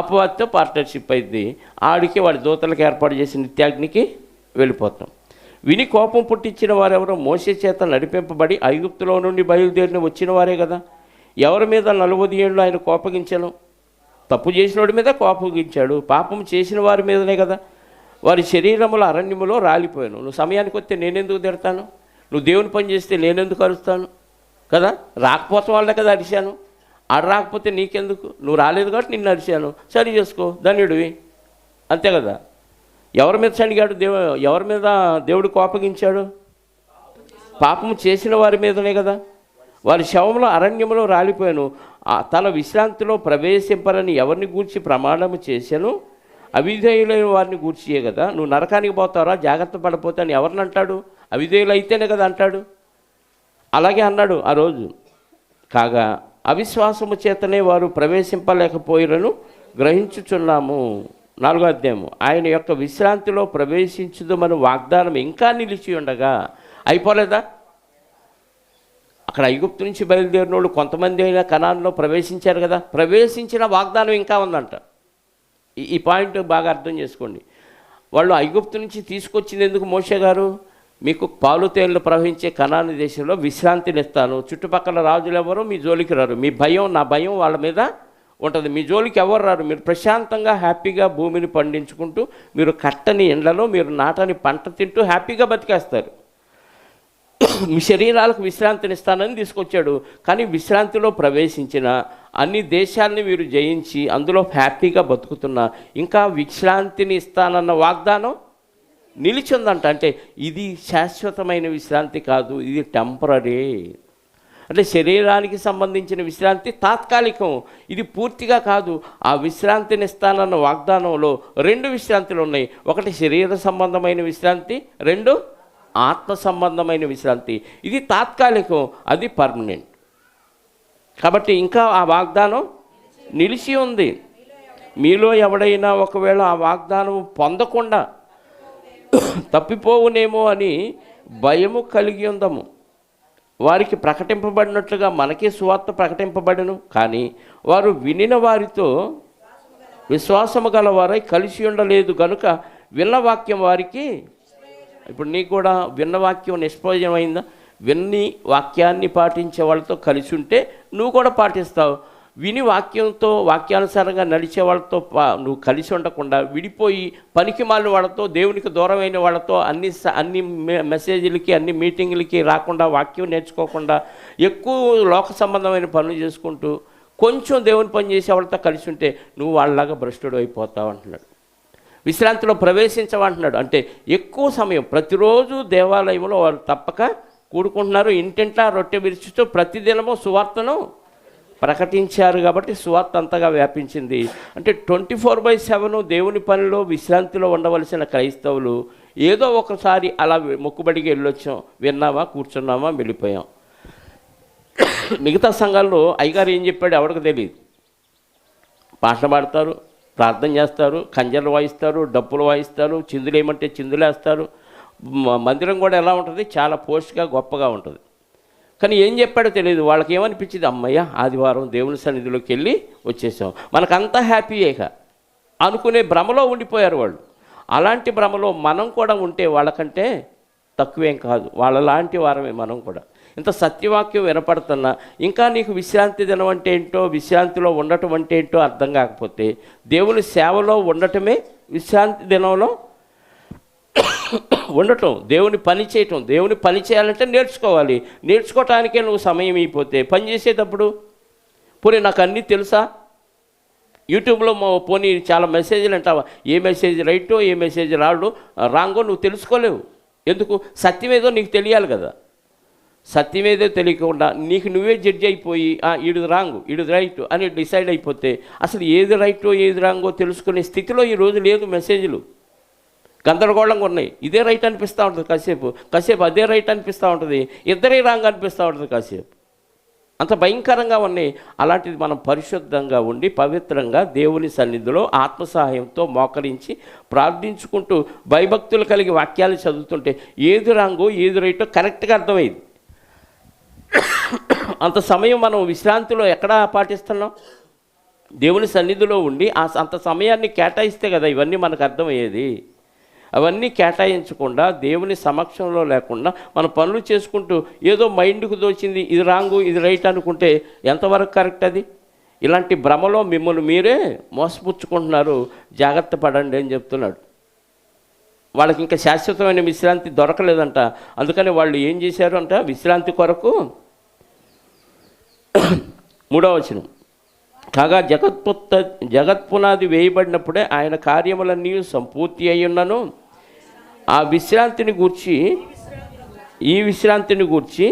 S1: అపవాదితో పార్ట్నర్షిప్ అయింది. ఆడికి వాడి దూతలకు ఏర్పాటు చేసిన నిత్యాగ్నికి వెళ్ళిపోతాం. విని కోపం పుట్టించిన వారెవరో మోసే చేత నడిపింపబడి ఐగుప్తులో నుండి బయలుదేరిన వచ్చిన వారే కదా. ఎవరి మీద 40 ఏళ్ళు ఆయన కోపగించను? తప్పు చేసిన వాడి మీద కోపగించాడు, పాపం చేసిన వారి మీదనే కదా. వారి శరీరముల అరణ్యములో రాలిపోయాను. నువ్వు సమయానికి వస్తే నేనెందుకు తిడతాను? నువ్వు దేవుని పని చేస్తే నేనెందుకు అరుస్తాను కదా. రాకపోతే వాళ్ళే కదా అరిశాను, ఆడు రాకపోతే నీకెందుకు? నువ్వు రాలేదు కాబట్టి నిన్ను అరిశాను, సరి చేసుకో, ధన్యుడివి, అంతే కదా. ఎవరి మీద చనిగాడు ఎవరి మీద దేవుడు కోపగించాడు? పాపం చేసిన వారి మీదనే కదా. వారి శవంలో అరణ్యంలో రాలిపోయాను. తన విశ్రాంతిలో ప్రవేశింపరని ఎవరిని గూర్చి ప్రమాణము చేశాను? అవిధేయులైన వారిని గూర్చియే కదా. నువ్వు నరకానికి పోతారా, జాగ్రత్త పడిపోతా అని ఎవరిని అంటాడు? అవిధేయులు అయితేనే కదా అంటాడు. అలాగే అన్నాడు ఆ రోజు. కాగా అవిశ్వాసము చేతనే వారు ప్రవేశింపలేకపోయినను గ్రహించుచున్నాము. 4వ అధ్యాయము, ఆయన యొక్క విశ్రాంతిలో ప్రవేశించుదమని వాగ్దానం ఇంకా నిలిచి ఉండగా, అయిపోలేదా? అక్కడ ఐగుప్తు నుంచి బయలుదేరిన వాళ్ళు కొంతమంది అయినా కనాన్లో ప్రవేశించారు కదా, ప్రవేశించిన వాగ్దానం ఇంకా ఉందంట. ఈ పాయింట్ బాగా అర్థం చేసుకోండి. వాళ్ళు ఐగుప్తు నుంచి తీసుకొచ్చింది ఎందుకు? మోషే గారు, మీకు పాలు తేళ్లు ప్రవహించే కనాను దేశంలో విశ్రాంతిని ఇస్తాను, చుట్టుపక్కల రాజులు ఎవరు మీ జోలికి రారు, మీ భయం నా భయం వాళ్ళ మీద ఉంటుంది, మీ జోలికి ఎవరు రారు, మీరు ప్రశాంతంగా హ్యాపీగా భూమిని పండించుకుంటూ మీరు కట్టని ఎండలో మీరు నాటని పంట తింటూ హ్యాపీగా బతికేస్తారు. మీ శరీరాలకు విశ్రాంతిని ఇస్తానని తీసుకొచ్చాడు. కానీ విశ్రాంతిలో ప్రవేశించిన అన్ని దేశాలని మీరు జయించి అందులో హ్యాపీగా బతుకుతున్నా ఇంకా విశ్రాంతిని ఇస్తానన్న వాగ్దానం నిలిచిందంట. అంటే ఇది శాశ్వతమైన విశ్రాంతి కాదు, ఇది టెంపరీ. అంటే శరీరానికి సంబంధించిన విశ్రాంతి తాత్కాలికం, ఇది పూర్తిగా కాదు. ఆ విశ్రాంతిని ఇస్తానన్న వాగ్దానంలో 2 విశ్రాంతులు ఉన్నాయి. ఒకటి శరీర సంబంధమైన విశ్రాంతి, 2 ఆత్మ సంబంధమైన విశ్రాంతి. ఇది తాత్కాలికం, అది పర్మనెంట్. కాబట్టి ఇంకా ఆ వాగ్దానం నిలిచి ఉంది. మీలో ఎవడైనా ఒకవేళ ఆ వాగ్దానం పొందకుండా తప్పిపోవునేమో అని భయము కలిగి ఉందము. వారికి ప్రకటింపబడినట్లుగా మనకే సువార్త ప్రకటింపబడను, కానీ వారు వినిన వారితో విశ్వాసము గలవారై కలిసి ఉండలేదు గనుక విన్న వాక్యం వారికి, ఇప్పుడు నీకు కూడా విన్న వాక్యం నిష్ప్రయోజనమైందా? విన్ని వాక్యాన్ని పాటించే వాళ్ళతో కలిసి ఉంటే నువ్వు కూడా పాటిస్తావు. విని వాక్యంతో వాక్యానుసారంగా నడిచే వాళ్ళతో నువ్వు కలిసి ఉండకుండా విడిపోయి పనికి మాలిన వాళ్ళతో, దేవునికి దూరమైన వాళ్ళతో అన్ని మెసేజ్లకి అన్ని మీటింగ్లకి రాకుండా, వాక్యం నేర్చుకోకుండా ఎక్కువ లోక సంబంధమైన పనులు చేసుకుంటూ కొంచెం దేవుని పని చేసే వాళ్ళతో కలిసి ఉంటే నువ్వు వాళ్ళలాగా భ్రష్టుడు అయిపోతావు అంటున్నాడు. విశ్రాంతిలో ప్రవేశించమంటున్నాడు. అంటే ఎక్కువ సమయం ప్రతిరోజు దేవాలయంలో వారు తప్పక కూడుకుంటున్నారు, ఇంటింటా రొట్టె విరుచుతూ ప్రతిదినము సువార్తను ప్రకటించారు కాబట్టి సువార్త అంతగా వ్యాపించింది. అంటే 24/7 దేవుని పనిలో విశ్రాంతిలో ఉండవలసిన క్రైస్తవులు ఏదో ఒకసారి అలా మొక్కుబడికి వెళ్ళొచ్చాం, విన్నామా, కూర్చున్నామా, వెళ్ళిపోయాం. మిగతా సంఘాల్లో అయ్యగారు ఏం చెప్పాడు ఎవరికి తెలియదు. పాటలు పాడతారు, ప్రార్థన చేస్తారు, కంజర్లు వాయిస్తారు, డప్పులు వాయిస్తారు, చిందులు ఏమంటే చిందులేస్తారు. మందిరం కూడా ఎలా ఉంటుంది, చాలా పోస్ట్గా గొప్పగా ఉంటుంది. కానీ ఏం చెప్పాడో తెలియదు. వాళ్ళకి ఏమనిపించింది, అమ్మయ్య ఆదివారం దేవుని సన్నిధిలోకి వెళ్ళి వచ్చేసాం, మనకంతా హ్యాపీయేక అనుకునే భ్రమలో ఉండిపోయారు వాళ్ళు. అలాంటి భ్రమలో మనం కూడా ఉంటే వాళ్ళకంటే తక్కువేం కాదు, వాళ్ళలాంటి వారమే మనం కూడా. ఇంత సత్యవాక్యం వినపడుతున్నా ఇంకా నీకు విశ్రాంతి దినం అంటే ఏంటో, విశ్రాంతిలో ఉండటం అంటే ఏంటో అర్థం కాకపోతే, దేవుని సేవలో ఉండటమే విశ్రాంతి దినంలో ఉండటం, దేవుని పని చేయటం. దేవుని పని చేయాలంటే నేర్చుకోవాలి. నేర్చుకోవటానికే నువ్వు సమయం అయిపోతే పని చేసేటప్పుడు పోనీ నాకు అన్నీ తెలుసా, యూట్యూబ్లో పోనీ చాలా మెసేజ్లు అంటావా, ఏ మెసేజ్ రైటో ఏ మెసేజ్ రాంగో నువ్వు తెలుసుకోలేవు. ఎందుకు? సత్యమేదో నీకు తెలియాలి కదా. సత్యమేదో తెలియకుండా నీకు నువ్వే జడ్జి అయిపోయి ఈడు రాంగు ఈడు రైట్ అని డిసైడ్ అయిపోతే అసలు ఏది రైటో ఏది రాంగో తెలుసుకునే స్థితిలో ఈరోజు లేదు. మెసేజ్లు గందరగోళంగా ఉన్నాయి. ఇదే రైట్ అనిపిస్తూ ఉంటుంది కాసేపు అదే రైట్ అనిపిస్తూ ఉంటుంది, ఇద్దరే రాంగ్ అనిపిస్తూ ఉంటుంది కాసేపు. అంత భయంకరంగా ఉన్నాయి. అలాంటిది మనం పరిశుద్ధంగా ఉండి పవిత్రంగా దేవుని సన్నిధిలో ఆత్మసహాయంతో మోకరించి ప్రార్థించుకుంటూ భయభక్తులు కలిగి వాక్యాలు చదువుతుంటే ఏది రాంగో ఏది రైటో కరెక్ట్గా అర్థమైంది. అంత సమయం మనం విశ్రాంతిలో ఎక్కడా పాటిస్తున్నాం? దేవుని సన్నిధిలో ఉండి అంత సమయాన్ని కేటాయిస్తే కదా ఇవన్నీ మనకు అర్థమయ్యేది. అవన్నీ కేటాయించకుండా దేవుని సమక్షంలో లేకుండా మన పనులు చేసుకుంటూ ఏదో మైండ్కు దోచింది ఇది రాంగు ఇది రైట్ అనుకుంటే ఎంతవరకు కరెక్ట్ అది? ఇలాంటి భ్రమలో మిమ్మల్ని మీరే మోసపుచ్చుకుంటున్నారు, జాగ్రత్త పడండి అని చెప్తున్నాడు. వాళ్ళకి ఇంకా శాశ్వతమైన విశ్రాంతి దొరకలేదంట. అందుకని వాళ్ళు ఏం చేశారు అంట, విశ్రాంతి కొరకు 3వ వచనం, కాగా జగత్పునాది వేయబడినప్పుడే ఆయన కార్యములన్నీ సంపూర్తి అయ్యున్నను. ఆ విశ్రాంతిని గూర్చి ఈ విశ్రాంతిని గూర్చి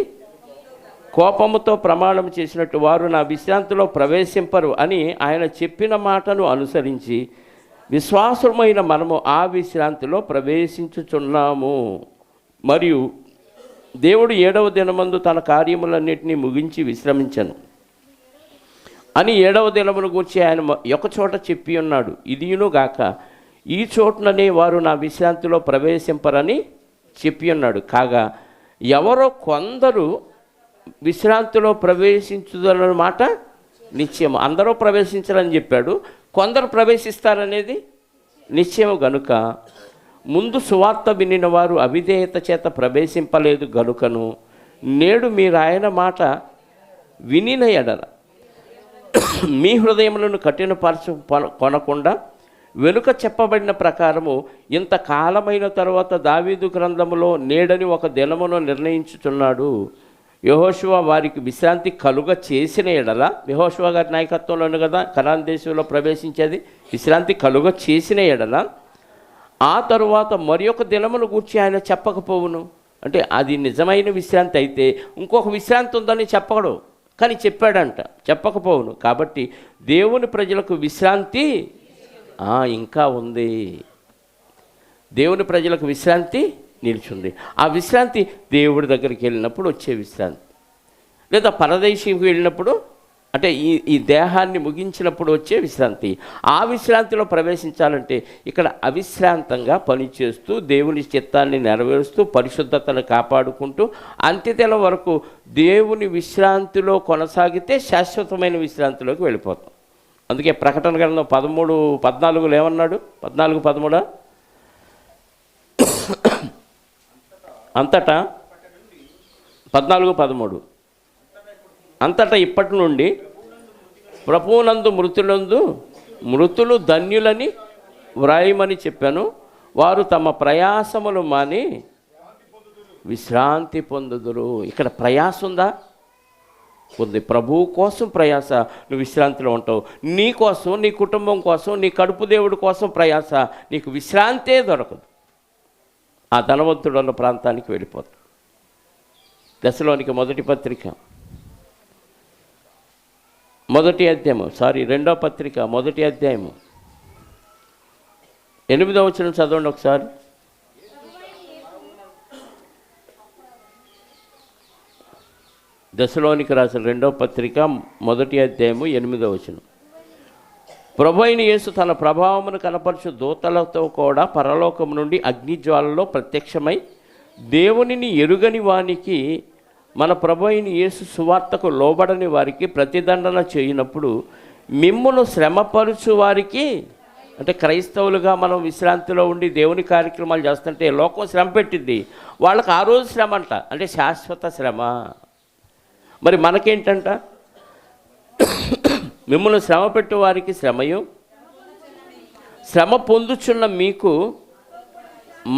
S1: కోపముతో ప్రమాణం చేసినట్టు వారు నా విశ్రాంతిలో ప్రవేశింపరు అని ఆయన చెప్పిన మాటను అనుసరించి విశ్వాసమైన మనము ఆ విశ్రాంతిలో ప్రవేశించుచున్నాము. మరియు దేవుడు 7వ దినమందు తన కార్యములన్నింటినీ ముగించి విశ్రమించను అని 7వ దినమును గూర్చి ఆయన ఒక చోట చెప్పి ఉన్నాడు. ఇదియును గాక ఈ చోటుననే వారు నా విశ్రాంతిలో ప్రవేశింపరని చెప్పి ఉన్నాడు. కాగా ఎవరో కొందరు విశ్రాంతిలో ప్రవేశించుదన్నమాట నిశ్చయం. అందరూ ప్రవేశించాలని చెప్పాడు, కొందరు ప్రవేశిస్తారనేది నిశ్చయం. గనుక ముందు సువార్త వినిన వారు అవిధేయత చేత ప్రవేశింపలేదు గనుకను నేడు మీరు ఆయన మాట వినిన ఎడల మీ హృదయములను కొనకుండా వెనుక చెప్పబడిన ప్రకారము ఇంతకాలమైన తరువాత దావీదు గ్రంథములో నేడని ఒక దినమును నిర్ణయించుచున్నాడు. యెహోషువ వారికి విశ్రాంతి కలుగ చేసిన ఎడల, యెహోషువ గారి నాయకత్వంలోను కదా కనాను దేశంలో ప్రవేశించేది, విశ్రాంతి కలుగ చేసిన ఎడల ఆ తరువాత మరి ఒక దినమును గూర్చి ఆయన చెప్పకపోవును. అంటే అది నిజమైన విశ్రాంతి అయితే ఇంకొక విశ్రాంతి ఉందని చెప్పడు, కానీ చెప్పాడంట, చెప్పకపోవును. కాబట్టి దేవుని ప్రజలకు విశ్రాంతి ఇంకా ఉంది. దేవుని ప్రజలకు విశ్రాంతి నిలిచింది. ఆ విశ్రాంతి దేవుడి దగ్గరికి వెళ్ళినప్పుడు వచ్చే విశ్రాంతి, లేదా పరదేశీకి వెళ్ళినప్పుడు అంటే ఈ దేహాన్ని ముగించినప్పుడు వచ్చే విశ్రాంతి. ఆ విశ్రాంతిలో ప్రవేశించాలంటే ఇక్కడ అవిశ్రాంతంగా పనిచేస్తూ దేవుని చిత్తాన్ని నెరవేరుస్తూ పరిశుద్ధతను కాపాడుకుంటూ అంత్యదినం వరకు దేవుని విశ్రాంతిలో కొనసాగితే శాశ్వతమైన విశ్రాంతిలోకి వెళ్ళిపోతాం. అందుకే ప్రకటన గ్రంథం 13:14 ఏమన్నాడు? 14:13 అంతటా 14:13 అంతటా ఇప్పటి నుండి ప్రభువునందు మృతులు ధన్యులని వ్రాయమని చెప్పాను. వారు తమ ప్రయాసములు మాని విశ్రాంతి పొందుదురు. ఇక్కడ ప్రయాస ఉందా? ఉంది. ప్రభువు కోసం ప్రయాస. నువ్వు విశ్రాంతిలో ఉంటావు. నీ కోసం, నీ కుటుంబం కోసం, నీ కడుపు దేవుడి కోసం ప్రయాస. నీకు విశ్రాంతే దొరకదు. ఆ ధనవంతుడు ఉన్న ప్రాంతానికి వెళ్ళిపోతాడు. దశలోనికి మొదటి పత్రిక మొదటి అధ్యాయము, రెండో పత్రిక మొదటి అధ్యాయము 8వ వచనం చదవండి ఒకసారి. దశలోనికి రాసిన రెండో పత్రిక మొదటి అధ్యాయము 8వ వచనం. ప్రభు అయిన యేసు తన ప్రభావమును కనపరచు దూతలతో కూడా పరలోకము నుండి అగ్నిజ్వాలలో ప్రత్యక్షమై దేవునిని ఎరుగని వానికి, మన ప్రభు అయిన యేసు సువార్తకు లోబడని వారికి ప్రతిదండన చేయనప్పుడు మిమ్మును శ్రమపరుచు వారికి, అంటే క్రైస్తవులుగా మనం విశ్రాంతిలో ఉండి దేవుని కార్యక్రమాలు చేస్తుంటే లోకం శ్రమ పెట్టింది, వాళ్ళకి ఆ రోజు శ్రమ అంట, అంటే శాశ్వత శ్రమ. మరి మనకేంటంట, మిమ్మల్ని శ్రమ పెట్టే వారికి శ్రమయు, శ్రమ పొందుచున్న మీకు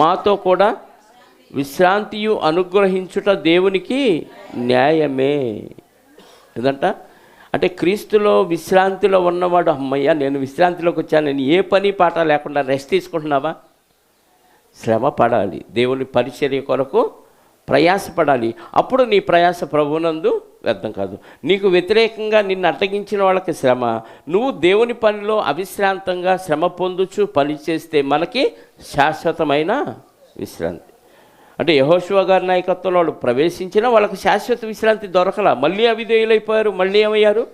S1: మాతో కూడా విశ్రాంతియు అనుగ్రహించుట దేవునికి న్యాయమే. ఏదంట, అంటే క్రీస్తులో విశ్రాంతిలో ఉన్నవాడు, అమ్మయ్య నేను విశ్రాంతిలోకి వచ్చాను, నేను ఏ పని పాట లేకుండా రెస్ట్ తీసుకుంటున్నావా? శ్రమ పడాలి, దేవుని పరిచర్య కొరకు ప్రయాసపడాలి. అప్పుడు నీ ప్రయాస ప్రభువునందు వ్యర్థం కాదు. నీకు వ్యతిరేకంగా నిన్ను అడ్డగించిన వాళ్ళకి శ్రమ, నువ్వు దేవుని పనిలో అవిశ్రాంతంగా శ్రమ పొందుచు పని చేస్తే మనకి శాశ్వతమైన విశ్రాంతి. అంటే యెహోషువ గారి నాయకత్వంలో వాళ్ళు ప్రవేశించినా వాళ్ళకి శాశ్వత విశ్రాంతి దొరకల. మళ్ళీ అవిధేయులైపోయారు, మళ్ళీ ఏమయ్యారు,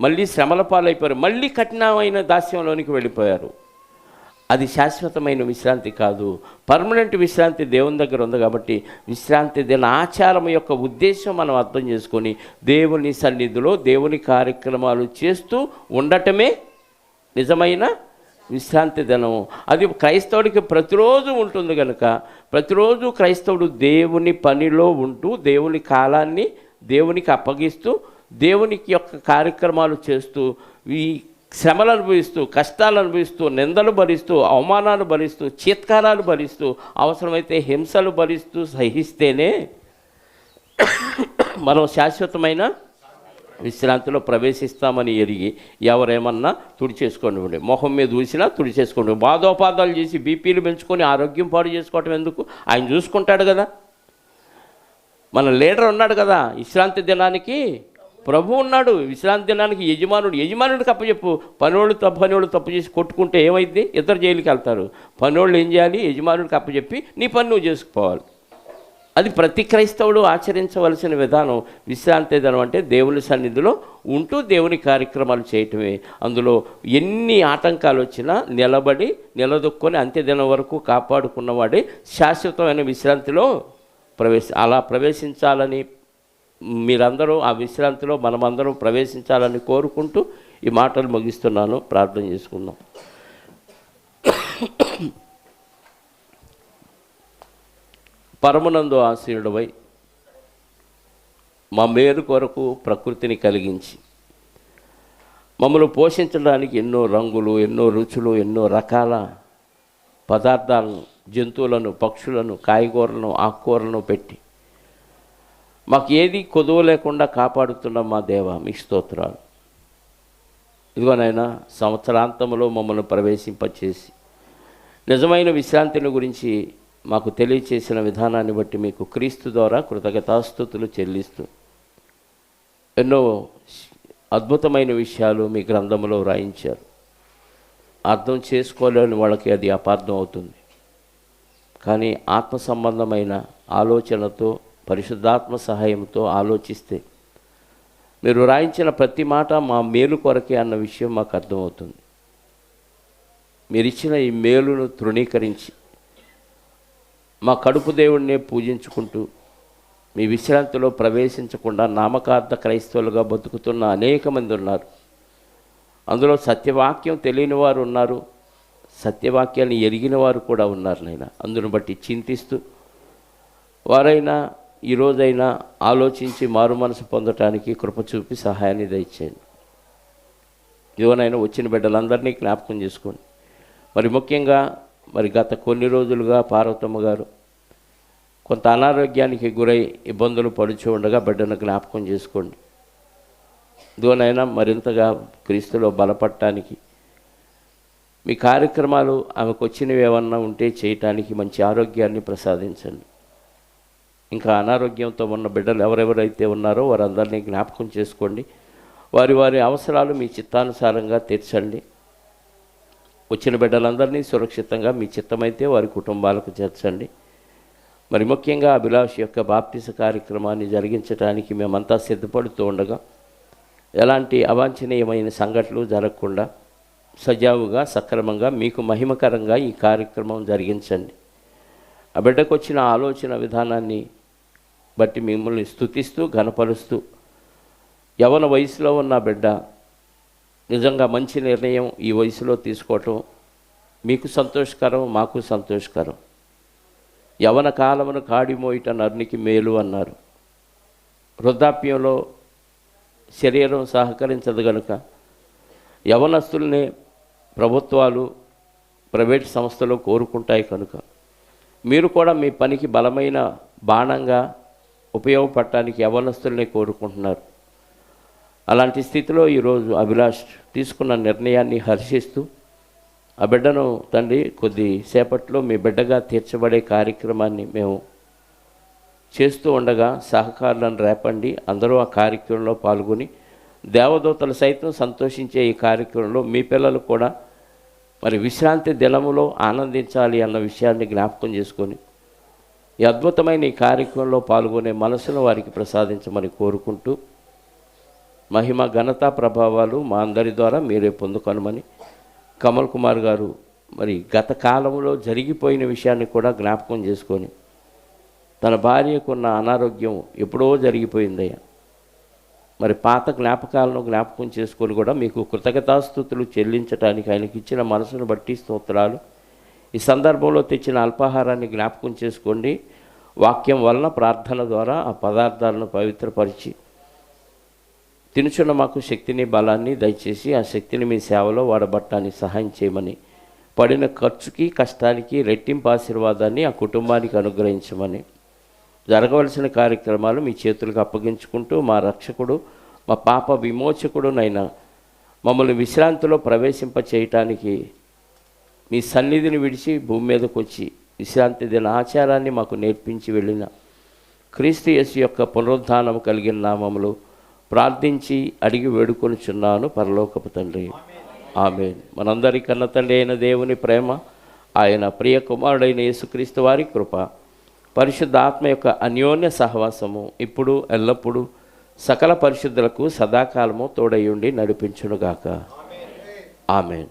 S1: మళ్ళీ శ్రమల పాలైపోయారు, మళ్ళీ కఠినమైన దాస్యంలోనికి వెళ్ళిపోయారు. అది శాశ్వతమైన విశ్రాంతి కాదు, పర్మనెంట్ విశ్రాంతి దేవుని దగ్గర ఉంది. కాబట్టి విశ్రాంతి దిన ఆచారం యొక్క ఉద్దేశం మనం అర్థం చేసుకొని దేవుని సన్నిధిలో దేవుని కార్యక్రమాలు చేస్తూ ఉండటమే నిజమైన విశ్రాంతి దినం. అది క్రైస్తవుడికి ప్రతిరోజు ఉంటుంది కనుక ప్రతిరోజు క్రైస్తవుడు దేవుని పనిలో ఉంటూ దేవుని కాలాన్ని దేవునికి అప్పగిస్తూ దేవునికి యొక్క కార్యక్రమాలు చేస్తూ ఈ శ్రమలు అనుభవిస్తూ, కష్టాలు అనుభవిస్తూ, నిందలు భరిస్తూ, అవమానాలు భరిస్తూ, చీత్కారాలు భరిస్తూ, అవసరమైతే హింసలు భరిస్తూ సహిస్తేనే మనం శాశ్వతమైన విశ్రాంతిలో ప్రవేశిస్తామని ఎరిగి ఎవరేమన్నా తుడిచేసుకోండి, మొహం మీద ఊసినా తుడిచేసుకోండి, బాధోపాదాలు చేసి బీపీలు పెంచుకొని ఆరోగ్యం పాడు చేసుకోవటం ఎందుకు? ఆయన చూసుకుంటాడు కదా. మన లీడర్ ఉన్నాడు కదా, విశ్రాంతి దినానికి ప్రభు ఉన్నాడు, విశ్రాంతి దినానికి యజమానుడికి అప్పచెప్పు. పనోళ్ళు తప్పు చేసి కొట్టుకుంటే ఏమైంది? ఇద్దరు జైలుకి వెళ్తారు. పనోళ్ళు ఏం చేయాలి? యజమానుడికి అప్పచెప్పి నీ పని నువ్వు చేసుకుపోవాలి. అది ప్రతి క్రైస్తవుడు ఆచరించవలసిన విధానం. విశ్రాంతి దినం అంటే దేవుని సన్నిధిలో ఉంటూ దేవుని కార్యక్రమాలు చేయటమే. అందులో ఎన్ని ఆటంకాలు వచ్చినా నిలదొక్కొని అంత్యదినం వరకు కాపాడుకున్నవాడే శాశ్వతమైన విశ్రాంతిలో అలా ప్రవేశించాలని మీరందరూ ఆ విశ్రాంతిలో మనమందరం ప్రవేశించాలని కోరుకుంటూ ఈ మాటలు ముగిస్తున్నాను. ప్రార్థన చేసుకుందాం. పరమునందు ఆసీనుడవై మా మేలు కొరకు ప్రకృతిని కలిగించి మమ్మల్ని పోషించడానికి ఎన్నో రంగులు, ఎన్నో రుచులు, ఎన్నో రకాల పదార్థాలను, జంతువులను, పక్షులను, కాయగూరలను, ఆకుకూరలను పెట్టి మాకు ఏది కొదువ లేకుండా కాపాడుతున్న మా దేవ మీకు స్తోత్రాలు. ఇదిగోనైనా సంవత్సరాంతంలో మమ్మల్ని ప్రవేశింపచేసి నిజమైన విశ్రాంతిని గురించి మాకు తెలియచేసిన విధానాన్ని బట్టి మీకు క్రీస్తు ద్వారా కృతజ్ఞతాస్తుతులు చెల్లిస్తూ ఎన్నో అద్భుతమైన విషయాలు మీ గ్రంథంలో వ్రాయించారు. అర్థం చేసుకోలేని వాళ్ళకి అది అపార్థం అవుతుంది. కానీ ఆత్మ సంబంధమైన ఆలోచనతో పరిశుద్ధాత్మ సహాయంతో ఆలోచిస్తే మీరు రాయించిన ప్రతి మాట మా మేలు కొరకే అన్న విషయం మాకు అర్థమవుతుంది. మీరు ఇచ్చిన ఈ మేలును తృణీకరించి మా కడుపు దేవుడినే పూజించుకుంటూ మీ విశ్రాంతిలో ప్రవేశించకుండా నామకార్థ క్రైస్తవులుగా బతుకుతున్న అనేక మంది ఉన్నారు. అందులో సత్యవాక్యం తెలియని వారు ఉన్నారు, సత్యవాక్యాన్ని ఎరిగిన వారు కూడా ఉన్నారు. నైనా అందును బట్టి చింతిస్తూ వారైనా ఈరోజైనా ఆలోచించి మారు మనసు పొందటానికి కృప చూపి సహాయాన్ని దయచేయండి. ఇదిగోనైనా వచ్చిన బిడ్డలందరినీ జ్ఞాపకం చేసుకోండి. మరి ముఖ్యంగా గత కొన్ని రోజులుగా పార్వతమ్మ గారు కొంత అనారోగ్యానికి గురై ఇబ్బందులు పడుచు ఉండగా బిడ్డను జ్ఞాపకం చేసుకోండి. ఇదిగోనైనా మరింతగా క్రీస్తులో బలపడటానికి మీ కార్యక్రమాలు ఆమెకు వచ్చినవి ఏమన్నా ఉంటే చేయటానికి మంచి ఆరోగ్యాన్ని ప్రసాదించండి. ఇంకా అనారోగ్యంతో ఉన్న బిడ్డలు ఎవరెవరైతే ఉన్నారో వారందరినీ జ్ఞాపకం చేసుకోండి. వారి వారి అవసరాలు మీ చిత్తానుసారంగా తీర్చండి. వచ్చిన బిడ్డలందరినీ సురక్షితంగా మీ చిత్తమైతే వారి కుటుంబాలకు చేర్చండి. మరి ముఖ్యంగా అభిలాష్ యొక్క బాప్తిస కార్యక్రమాన్ని జరిగించడానికి మేమంతా సిద్ధపడుతూ ఉండగా ఎలాంటి అవాంఛనీయమైన సంఘటనలు జరగకుండా సజావుగా సక్రమంగా మీకు మహిమకరంగా ఈ కార్యక్రమం జరిగించండి. ఆ బిడ్డకు వచ్చిన ఆలోచన విధానాన్ని బట్టి మిమ్మల్ని స్తుతిస్తూ ఘనపరుస్తూ, యవ్వన వయసులో ఉన్న బిడ్డ నిజంగా మంచి నిర్ణయం ఈ వయసులో తీసుకోవటం మీకు సంతోషకరం, మాకు సంతోషకరం. యవ్వన కాలమును కాడిమోయిట నరునికి మేలు అన్నారు. వృద్ధాప్యంలో శరీరం సహకరించదు కనుక యవనస్తుల్ని ప్రభుత్వాలు, ప్రైవేట్ సంస్థలు కోరుకుంటాయి కనుక మీరు కూడా మీ పనికి బలమైన బాణంగా ఉపయోగపడటానికి యవనస్తుల్ని కోరుకుంటున్నారు. అలాంటి స్థితిలో ఈరోజు అభిలాష్ తీసుకున్న నిర్ణయాన్ని హర్షిస్తూ ఆ బిడ్డను తండ్రి కొద్దిసేపట్లో మీ బిడ్డగా తీర్చబడే కార్యక్రమాన్ని మేము చేస్తూ ఉండగా సహకారులను రేపండి. అందరూ ఆ కార్యక్రమంలో పాల్గొని దేవదూతలు సైతం సంతోషించే ఈ కార్యక్రమంలో మీ పిల్లలు కూడా మరి విశ్రాంతి దినములో ఆనందించాలి అన్న విషయాన్ని జ్ఞాపకం చేసుకొని ఈ అద్భుతమైన ఈ కార్యక్రమంలో పాల్గొనే మనసును వారికి ప్రసాదించమని కోరుకుంటూ మహిమ ఘనత ప్రభావాలు మా అందరి ద్వారా మీరే పొందుకొనమని కమల్ కుమార్ గారు మరి గత కాలంలో జరిగిపోయిన విషయాన్ని కూడా జ్ఞాపకం చేసుకొని తన భార్యకున్న అనారోగ్యం ఎప్పుడో జరిగిపోయిందయ్యా, మరి పాత జ్ఞాపకాలను జ్ఞాపకం చేసుకొని కూడా మీకు కృతజ్ఞతాస్తుతులు చెల్లించడానికి ఆయనకి ఇచ్చిన మనసును బట్టి స్తోత్రాలు. ఈ సందర్భంలో తెచ్చిన అల్పాహారాన్ని జ్ఞాపకం చేసుకోండి. వాక్యం వలన ప్రార్థన ద్వారా ఆ పదార్థాలను పవిత్రపరిచి తినుచున్న మాకు శక్తిని బలాన్ని దయచేసి ఆ శక్తిని మీ సేవలో వాడబట్టడానికి సహాయం చేయమని, పడిన ఖర్చుకి కష్టానికి రెట్టింపు ఆశీర్వాదాన్ని ఆ కుటుంబానికి అనుగ్రహించమని, జరగవలసిన కార్యక్రమాలు మీ చేతులకు అప్పగించుకుంటూ మా రక్షకుడు మా పాప విమోచకుడునైనా మమ్మల్ని విశ్రాంతిలో ప్రవేశింప చేయటానికి మీ సన్నిధిని విడిచి భూమి మీదకు వచ్చి విశ్రాంతి దిన ఆచారాన్ని మాకు నేర్పించి వెళ్ళిన క్రీస్తు యేసు యొక్క పునరుద్ధానం కలిగిన నామములో ప్రార్థించి అడిగి వేడుకొనుచున్నాను పరలోకపు తండ్రి, ఆమేన్. మనందరి కన్న తండ్రి అయిన దేవుని ప్రేమ, ఆయన ప్రియ కుమారుడైన యేసుక్రీస్తు వారి కృప, పరిశుద్ధ ఆత్మ యొక్క అన్యోన్య సహవాసము ఇప్పుడు ఎల్లప్పుడూ సకల పరిశుద్ధులకు సదాకాలము తోడయుండి నడిపించునుగాక. ఆమేన్.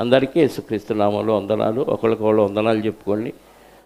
S1: అందరికీ యేసుక్రీస్తు నామములో వందనాలు. ఒకరికొకరు వందనాలు చెప్పుకోండి.